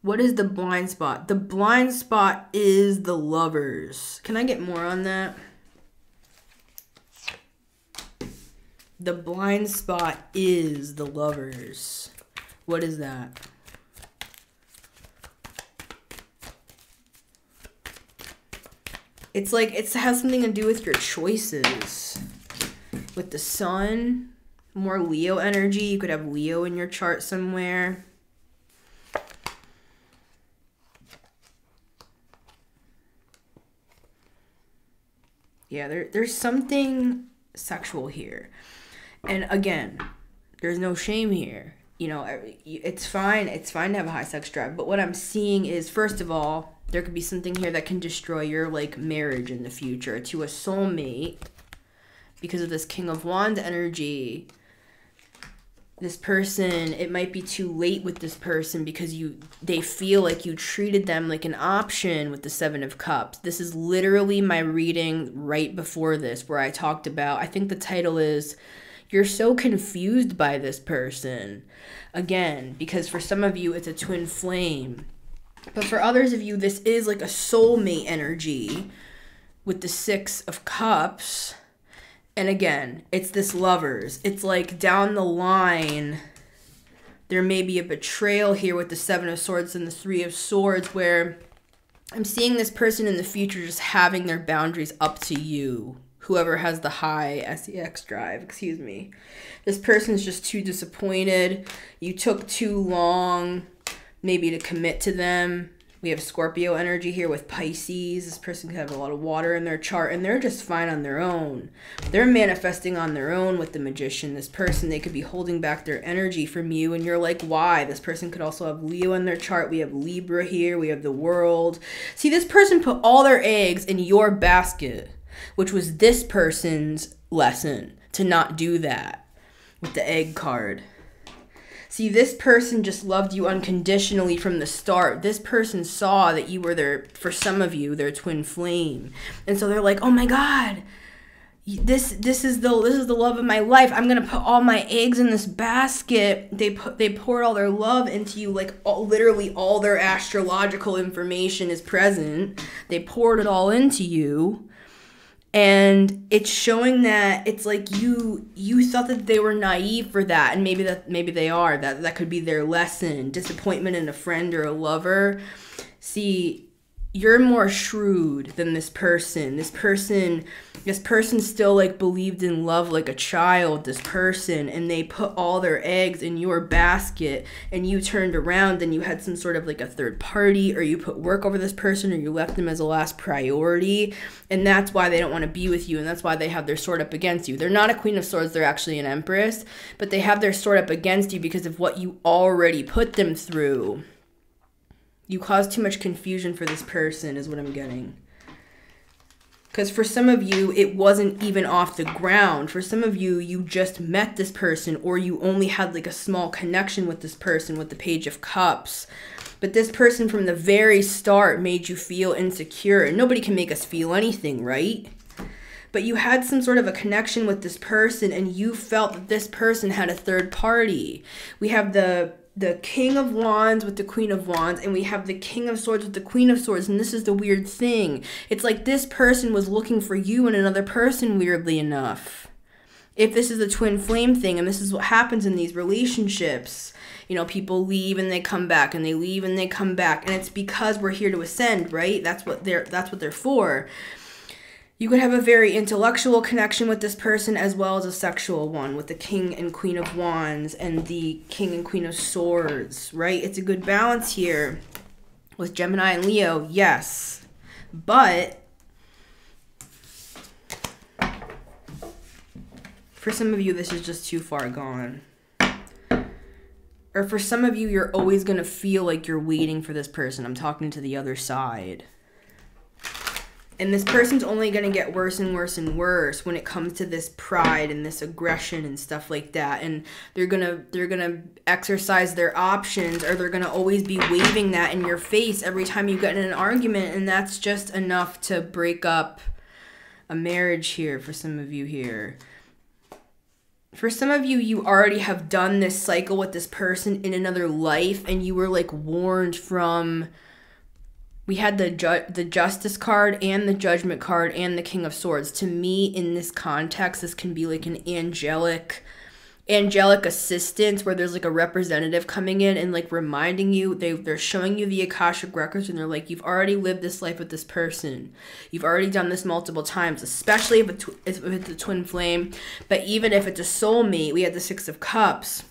What is the blind spot? The blind spot is the Lovers. Can I get more on that? The blind spot is the Lovers. What is that? It's like it has something to do with your choices. With the Sun, more Leo energy. You could have Leo in your chart somewhere. Yeah, there's something sexual here. And again, there's no shame here. You know, it's fine. It's fine to have a high sex drive. But what I'm seeing is, first of all, there could be something here that can destroy your, like, marriage in the future to a soulmate because of this King of Wands energy. This person, it might be too late with this person because they feel like you treated them like an option with the 7 of Cups. This is literally my reading right before this where I talked about, I think the title is, You're So Confused by This Person. Again, because for some of you, it's a twin flame. But for others of you, this is like a soulmate energy with the 6 of Cups. And again, it's this Lovers. It's like down the line, there may be a betrayal here with the 7 of Swords and the 3 of Swords where I'm seeing this person in the future just having their boundaries up to you. whoever has the high sex drive, excuse me. This person's just too disappointed. You took too long maybe to commit to them. We have Scorpio energy here with Pisces. This person could have a lot of water in their chart, and they're just fine on their own. They're manifesting on their own with the Magician. This person, they could be holding back their energy from you, and you're like, why? This person could also have Leo in their chart. We have Libra here. We have the World. See, this person put all their eggs in your basket, which was this person's lesson, to not do that with the egg card. See, this person just loved you unconditionally from the start. This person saw that you were their, for some of you, their twin flame. And so they're like, oh my God, this is the love of my life. I'm going to put all my eggs in this basket. They poured all their love into you, like literally all their astrological information is present. They poured it all into you. And it's showing that it's like you thought that they were naive for that, and maybe they are. That could be their lesson. Disappointment in a friend or a lover. See, you're more shrewd than this person. This person still like believed in love like a child, this person, and they put all their eggs in your basket, and you turned around and you had some sort of like a third party, or you put work over this person, or you left them as a last priority, and that's why they don't want to be with you, and that's why they have their sword up against you. They're not a Queen of Swords, they're actually an Empress, but they have their sword up against you because of what you already put them through. You caused too much confusion for this person is what I'm getting. Because for some of you, it wasn't even off the ground. For some of you, you just met this person, or you only had like a small connection with this person with the Page of Cups. But this person from the very start made you feel insecure. And nobody can make us feel anything, right? But you had some sort of a connection with this person, and you felt that this person had a third party. We have the King of Wands with the Queen of Wands, and we have the King of Swords with the Queen of Swords, and this is the weird thing. It's like this person was looking for you in another person, weirdly enough. If this is a twin flame thing, and this is what happens in these relationships, you know, people leave and they come back, and they leave and they come back, and it's because we're here to ascend, right? That's what they're for. You could have a very intellectual connection with this person as well as a sexual one with the King and Queen of Wands and the King and Queen of Swords, right? It's a good balance here with Gemini and Leo, yes. But for some of you, this is just too far gone. Or for some of you, you're always going to feel like you're waiting for this person. I'm talking to the other side. And this person's only going to get worse and worse and worse when it comes to this pride and this aggression and stuff like that. And they're going to exercise their options, or they're going to always be waving that in your face every time you get in an argument. And that's just enough to break up a marriage here for some of you here. For some of you, you already have done this cycle with this person in another life, and you were like warned from... We had the Justice card and the Judgment card and the King of Swords. To me, in this context, this can be like an angelic assistance where there's like a representative coming in and like reminding you. They're showing you the Akashic records, and they're like, you've already lived this life with this person. You've already done this multiple times, especially if it's a twin flame. But even if it's a soulmate, we had the Six of Cups.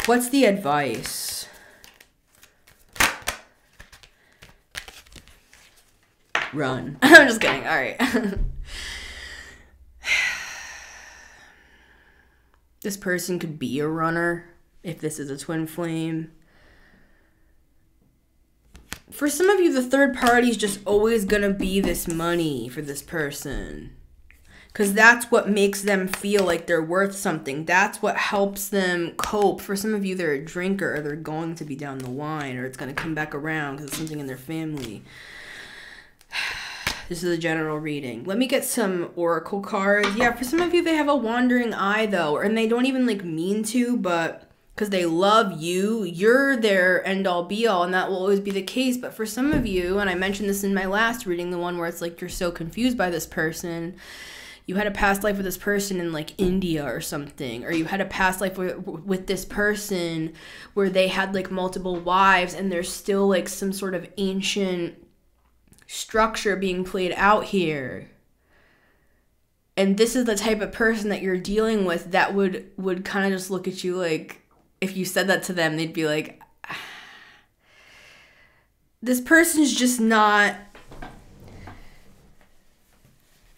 What's the advice? Run. I'm just kidding. All right. This person could be a runner if this is a twin flame. For some of you, the third party is just always going to be this money for this person. Because that's what makes them feel like they're worth something. That's what helps them cope. For some of you, they're a drinker, or they're going to be down the line, or it's going to come back around because it's something in their family. This is a general reading. Let me get some oracle cards. Yeah, for some of you, they have a wandering eye, though, and they don't even like mean to, but because they love you, you're their end-all be-all, and that will always be the case. But for some of you, and I mentioned this in my last reading, the one where it's like you're so confused by this person. You had a past life with this person in like India or something, or you had a past life with this person where they had like multiple wives, and there's still like some sort of ancient structure being played out here. And this is the type of person that you're dealing with that would kind of just look at you like, if you said that to them, they'd be like, this person's just not.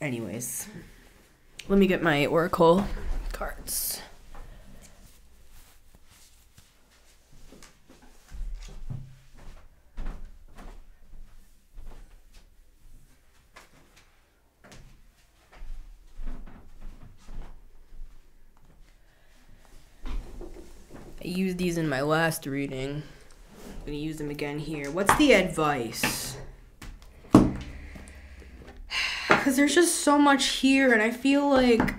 Anyways, let me get my oracle cards. I used these in my last reading. I'm going to use them again here. What's the advice? Because there's just so much here, and I feel like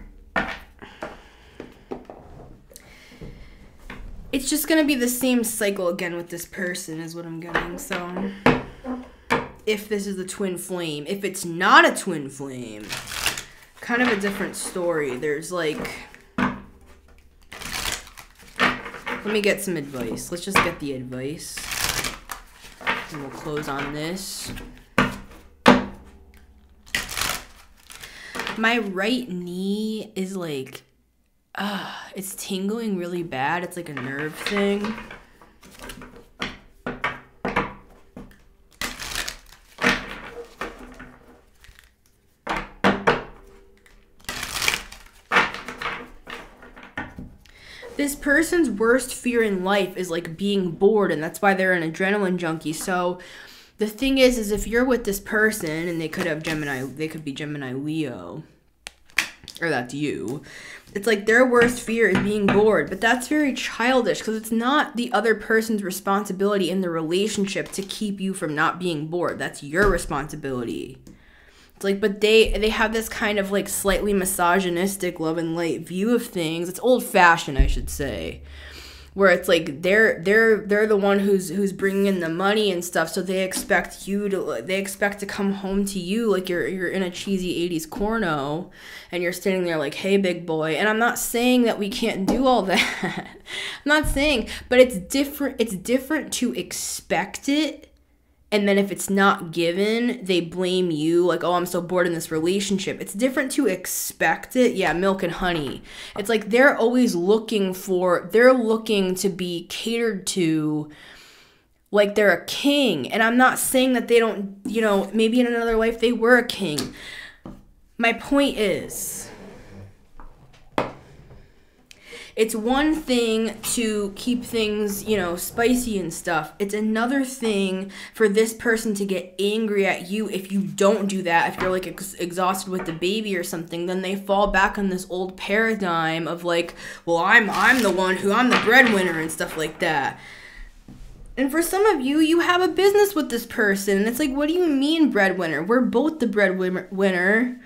it's just going to be the same cycle again with this person is what I'm getting. So if this is the twin flame, if it's not a twin flame, kind of a different story. There's like, let me get some advice. Let's just get the advice. And we'll close on this. My right knee is like, it's tingling really bad. It's like a nerve thing. This person's worst fear in life is like being bored, and that's why they're an adrenaline junkie. So the thing is if you're with this person, and they could have Gemini, they could be Gemini Leo, or that's you. It's like their worst fear is being bored, but that's very childish because it's not the other person's responsibility in the relationship to keep you from not being bored. That's your responsibility. It's like, but they have this kind of like slightly misogynistic love and light view of things. It's old fashioned, I should say, where it's like they're the one who's bringing in the money and stuff. So they expect to come home to you like you're in a cheesy 80s corno, and you're standing there like, hey, big boy. And I'm not saying that we can't do all that. I'm not saying, but it's different. It's different to expect it. And then if it's not given, they blame you, like, oh, I'm so bored in this relationship. It's different to expect it. Yeah, milk and honey. It's like they're always looking to be catered to like they're a king. And I'm not saying that they don't, maybe in another life they were a king. My point is, it's one thing to keep things, spicy and stuff. It's another thing for this person to get angry at you if you don't do that. If you're like exhausted with the baby or something, then they fall back on this old paradigm of like, well, I'm the breadwinner and stuff like that. And for some of you, you have a business with this person. And it's like, what do you mean breadwinner? We're both the breadwinner.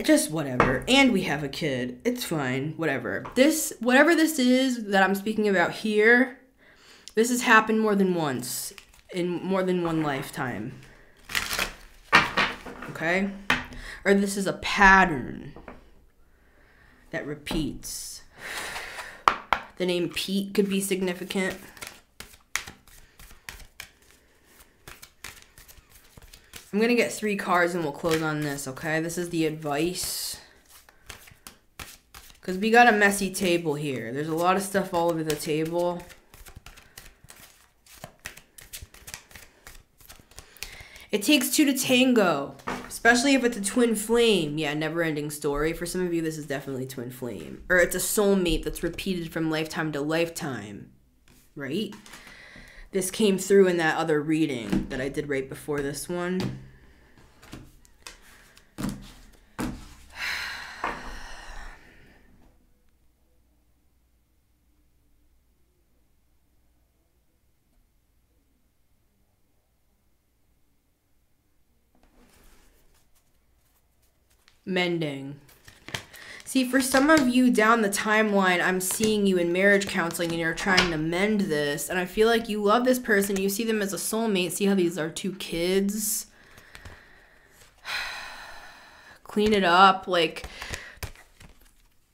Just whatever. And we have a kid. It's fine. Whatever this is that I'm speaking about here, this has happened more than once in more than one lifetime. Okay? Or this is a pattern that repeats. The name Pete could be significant. I'm going to get 3 cards and we'll close on this, okay? This is the advice. Because we got a messy table here. There's a lot of stuff all over the table. It takes 2 to tango. Especially if it's a twin flame. Yeah, never-ending story. For some of you, this is definitely twin flame. Or it's a soulmate that's repeated from lifetime to lifetime. Right? This came through in that other reading that I did right before this one. Mending. See, for some of you down the timeline, I'm seeing you in marriage counseling and you're trying to mend this. And I feel like you love this person. You see them as a soulmate. See how these are 2 kids? Clean it up. Like,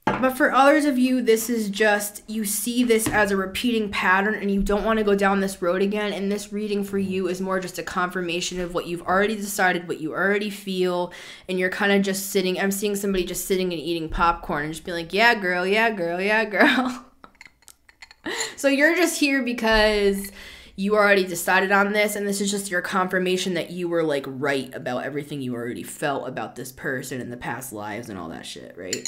but but for others of you, this is just, you see this as a repeating pattern and you don't want to go down this road again. And this reading for you is more just a confirmation of what you've already decided, what you already feel. And you're kind of just sitting, I'm seeing somebody just sitting and eating popcorn and just being like, yeah, girl, yeah, girl, yeah, girl. So you're just here because you already decided on this, and this is just your confirmation that you were like right about everything you already felt about this person in the past lives and all that shit, right?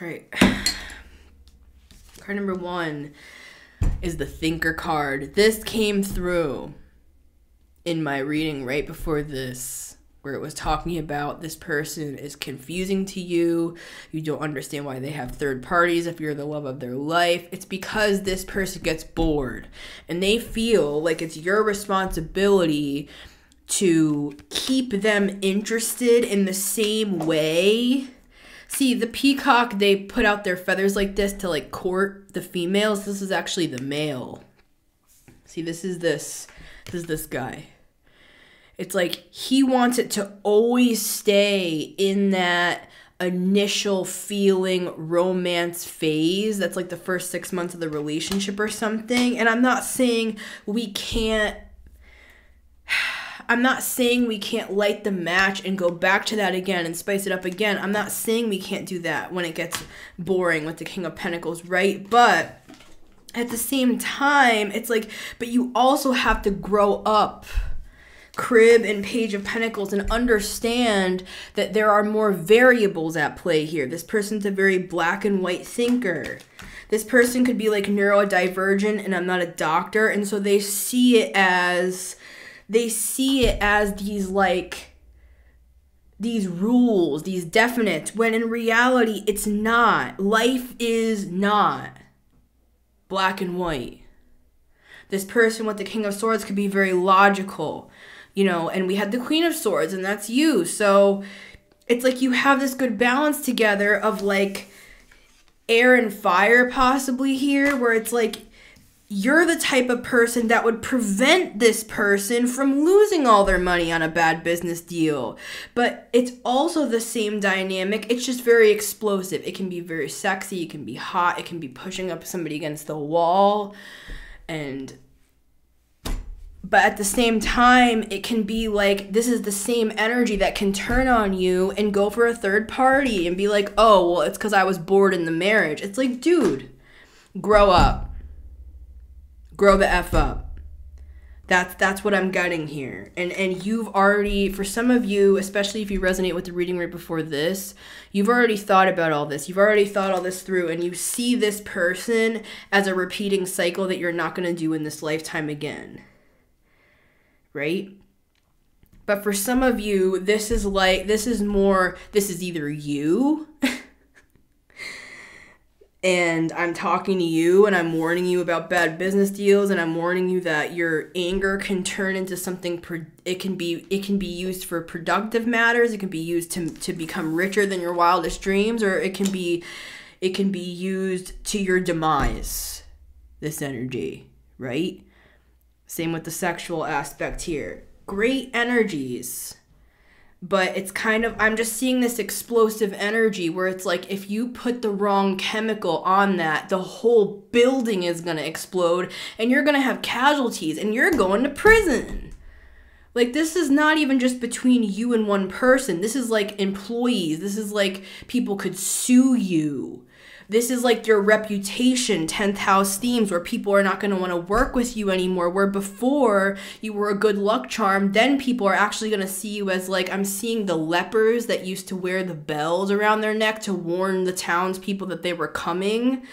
All right. Card number 1 is the Thinker card. This came through in my reading right before this, where it was talking about this person is confusing to you. You don't understand why they have third parties if you're the love of their life. It's because this person gets bored and they feel like it's your responsibility to keep them interested in the same way. See, the peacock, they put out their feathers like this to like court the females. This is actually the male. See, this is this guy. It's like he wants it to always stay in that initial feeling romance phase. That's like the first 6 months of the relationship or something. And I'm not saying we can't light the match and go back to that again and spice it up again. I'm not saying we can't do that when it gets boring with the King of Pentacles, right? But at the same time, it's like, but you also have to grow up, Crib and Page of Pentacles, and understand that there are more variables at play here. This person's a very black and white thinker. This person could be like neurodivergent, and I'm not a doctor, and so they see it as these like these rules, these definite, when in reality it's not. Life is not black and white. This person with the King of Swords could be very logical, you know, and we had the Queen of Swords, and that's you. So it's like you have this good balance together of like air and fire possibly here, where it's like you're the type of person that would prevent this person from losing all their money on a bad business deal. But it's also the same dynamic. It's just very explosive. It can be very sexy. It can be hot. It can be pushing up somebody against the wall. But at the same time, it can be like, this is the same energy that can turn on you and go for a third party and be like, oh, well, it's because I was bored in the marriage. It's like, dude, grow up. Grow the F up. That's what I'm getting here. And you've already, for some of you, especially if you resonate with the reading right before this, you've already thought about all this. You've already thought all this through, and you see this person as a repeating cycle that you're not going to do in this lifetime again. Right? But for some of you, this is either you and I'm talking to you and I'm warning you about bad business deals, and I'm warning you that your anger can turn into something, it can be used for productive matters, it can be used to become richer than your wildest dreams, or it can be used to your demise, this energy, right? Same with the sexual aspect here. Great energies. But it's kind of, I'm just seeing this explosive energy where it's like if you put the wrong chemical on that, the whole building is going to explode and you're going to have casualties and you're going to prison. Like, this is not even just between you and one person. This is like employees. This is like people could sue you. This is like your reputation, 10th house themes, where people are not going to want to work with you anymore. Where before you were a good luck charm, then people are actually going to see you as like, I'm seeing the lepers that used to wear the bells around their neck to warn the townspeople that they were coming.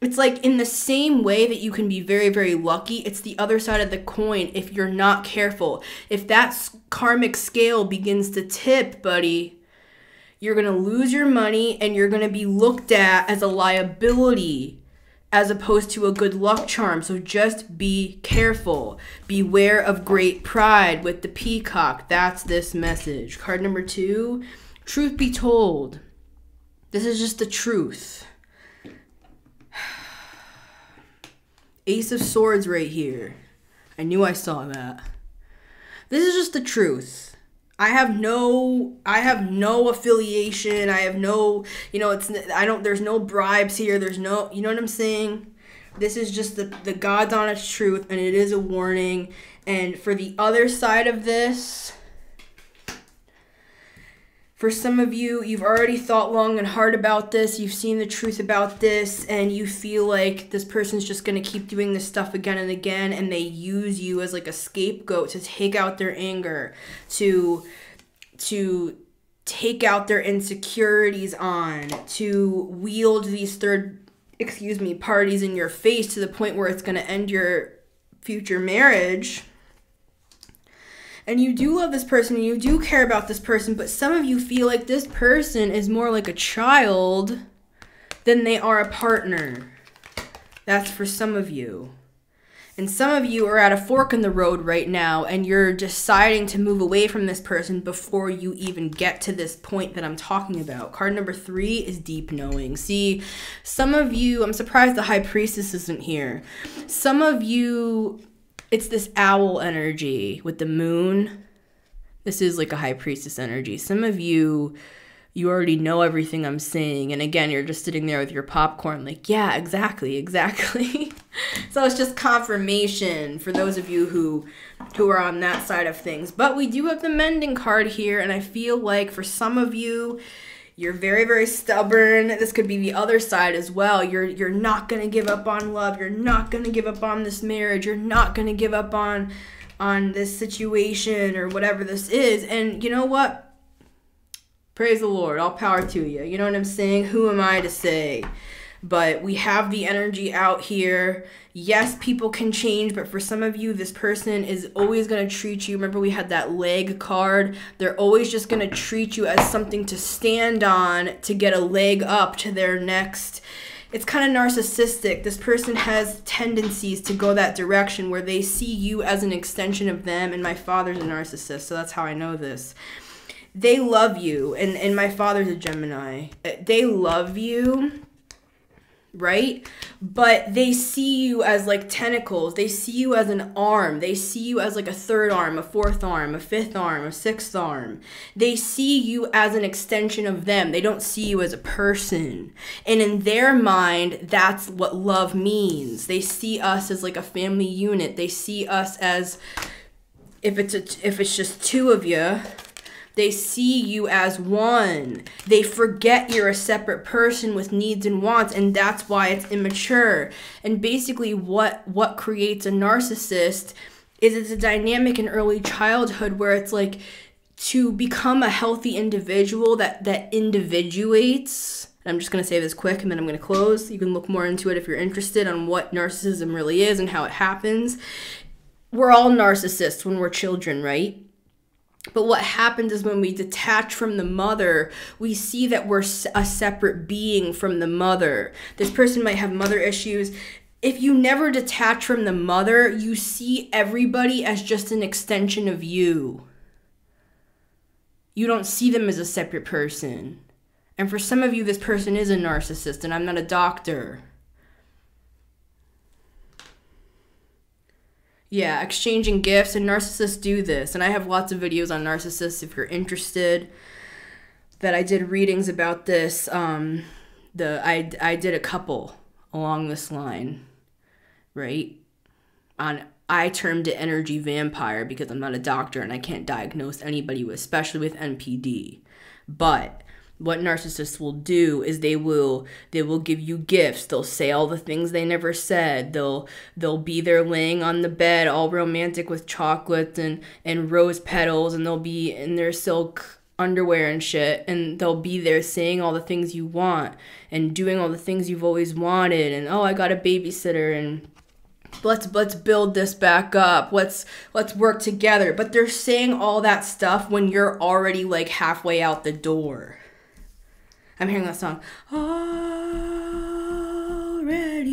It's like in the same way that you can be very, very lucky, it's the other side of the coin if you're not careful. If that karmic scale begins to tip, buddy, you're going to lose your money and you're going to be looked at as a liability as opposed to a good luck charm. So just be careful. Beware of great pride with the peacock. That's this message. Card number 2, truth be told. This is just the truth. Ace of Swords right here. I knew I saw that. This is just the truth. I have no affiliation. I have no, there's no bribes here. There's no, you know what I'm saying? This is just the God's honest truth, and it is a warning. And for the other side of this, for some of you, you've already thought long and hard about this. You've seen the truth about this, and you feel like this person's just going to keep doing this stuff again and again, and they use you as like a scapegoat to take out their anger, to take out their insecurities on, to wield these parties in your face to the point where it's going to end your future marriage. And you do love this person, and you do care about this person, but some of you feel like this person is more like a child than they are a partner. That's for some of you. And some of you are at a fork in the road right now, and you're deciding to move away from this person before you even get to this point that I'm talking about. Card number 3 is deep knowing. See, some of you, I'm surprised the High Priestess isn't here. Some of you, it's this owl energy with the moon. This is like a High Priestess energy. Some of you, you already know everything I'm saying. And again, you're just sitting there with your popcorn like, yeah, exactly. So it's just confirmation for those of you who are on that side of things. But we do have the mending card here. And I feel like for some of you, you're very, very stubborn. This could be the other side as well. You're not going to give up on love. You're not going to give up on this marriage. You're not going to give up on this situation or whatever this is. And you know what? Praise the Lord. All power to you. You know what I'm saying? Who am I to say? But we have the energy out here. Yes, people can change, but for some of you, this person is always going to treat you. Remember, we had that leg card. They're always just going to treat you as something to stand on to get a leg up to their next. It's kind of narcissistic. This person has tendencies to go that direction where they see you as an extension of them. And my father's a narcissist, so that's how I know this. They love you, and my father's a Gemini. They love you, right? But they see you as like tentacles. They see you as an arm. They see you as like a third arm, a fourth arm, a fifth arm, a sixth arm. They see you as an extension of them. They don't see you as a person. And in their mind, that's what love means. They see us as like a family unit. They see us as, if it's just two of you, they see you as one. They forget you're a separate person with needs and wants, and that's why it's immature. And basically what creates a narcissist is it's a dynamic in early childhood where it's like to become a healthy individual that individuates. I'm just going to say this quick and then I'm going to close. You can look more into it if you're interested on what narcissism really is and how it happens. We're all narcissists when we're children, right? But what happens is when we detach from the mother, we see that we're a separate being from the mother. This person might have mother issues. If you never detach from the mother, you see everybody as just an extension of you. You don't see them as a separate person. And for some of you, this person is a narcissist, and I'm not a doctor. Yeah, exchanging gifts, and narcissists do this. And I have lots of videos on narcissists if you're interested. That I did readings about this. I did a couple along this line, right? I termed it energy vampire because I'm not a doctor and I can't diagnose anybody with, especially with NPD. But what narcissists will do is they will give you gifts. They'll say all the things they never said. They'll be there laying on the bed all romantic with chocolates and rose petals, and they'll be in their silk underwear and shit, and they'll be there saying all the things you want and doing all the things you've always wanted, and oh, I got a babysitter, and let's build this back up. Let's work together. But they're saying all that stuff when you're already like halfway out the door. I'm hearing that song. Already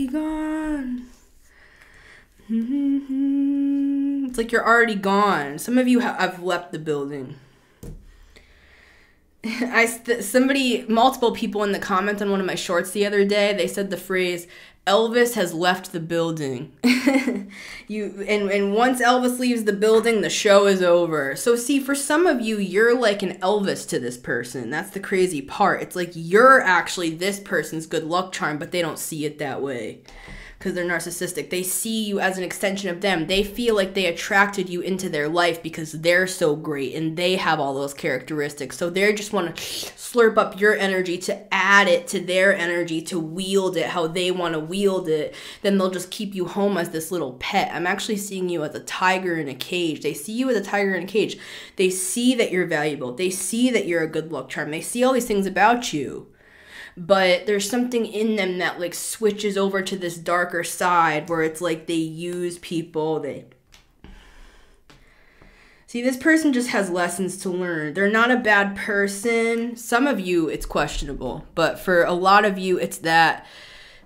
gone. It's like you're already gone. Some of you have left the building. multiple people in the comments on one of my shorts the other day, they said the phrase, Elvis has left the building. And once Elvis leaves the building, the show is over. So see, for some of you, you're like an Elvis to this person. That's the crazy part. It's like you're actually this person's good luck charm, but they don't see it that way. Because they're narcissistic. They see you as an extension of them. They feel like they attracted you into their life because they're so great and they have all those characteristics. So they just want to slurp up your energy to add it to their energy, to wield it how they want to wield it. Then they'll just keep you home as this little pet. I'm actually seeing you as a tiger in a cage. They see you as a tiger in a cage. They see that you're valuable. They see that you're a good luck charm. They see all these things about you. But there's something in them that like switches over to this darker side where it's like they use people. See, this person just has lessons to learn. They're not a bad person. Some of you, it's questionable. But for a lot of you, it's that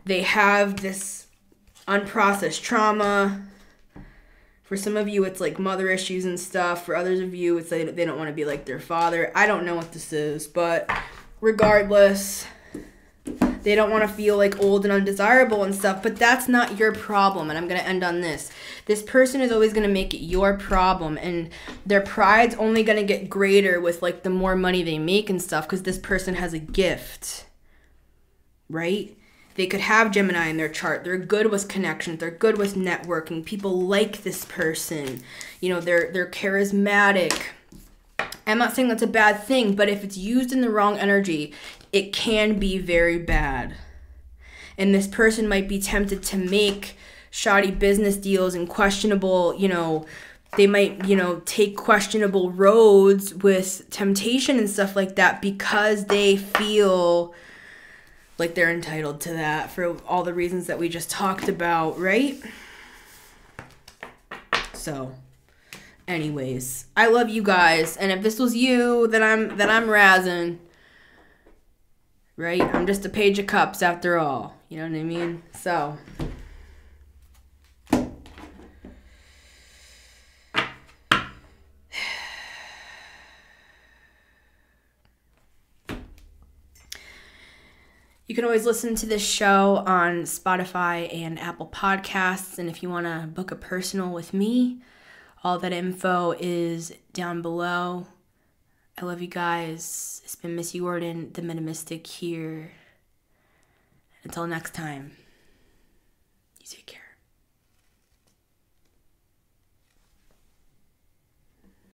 they have this unprocessed trauma. For some of you, it's like mother issues and stuff. For others of you, it's like they don't want to be like their father. I don't know what this is, but regardless, they don't want to feel like old and undesirable and stuff, but that's not your problem. And I'm going to end on this. This person is always going to make it your problem, and their pride's only going to get greater with like the more money they make and stuff, because this person has a gift, right? They could have Gemini in their chart. They're good with connections. They're good with networking. People like this person. You know, they're charismatic. I'm not saying that's a bad thing, but if it's used in the wrong energy, it can be very bad. And this person might be tempted to make shoddy business deals and questionable, they might, take questionable roads with temptation and stuff like that because they feel like they're entitled to that for all the reasons that we just talked about, right? So, anyways, I love you guys. And if this was you, then I'm razzing. Right? I'm just a page of cups after all. You know what I mean? So. You can always listen to this show on Spotify and Apple Podcasts. And if you want to book a personal with me, all that info is down below. I love you guys. It's been Missy Gordon, the Metamystic here. Until next time, you take care.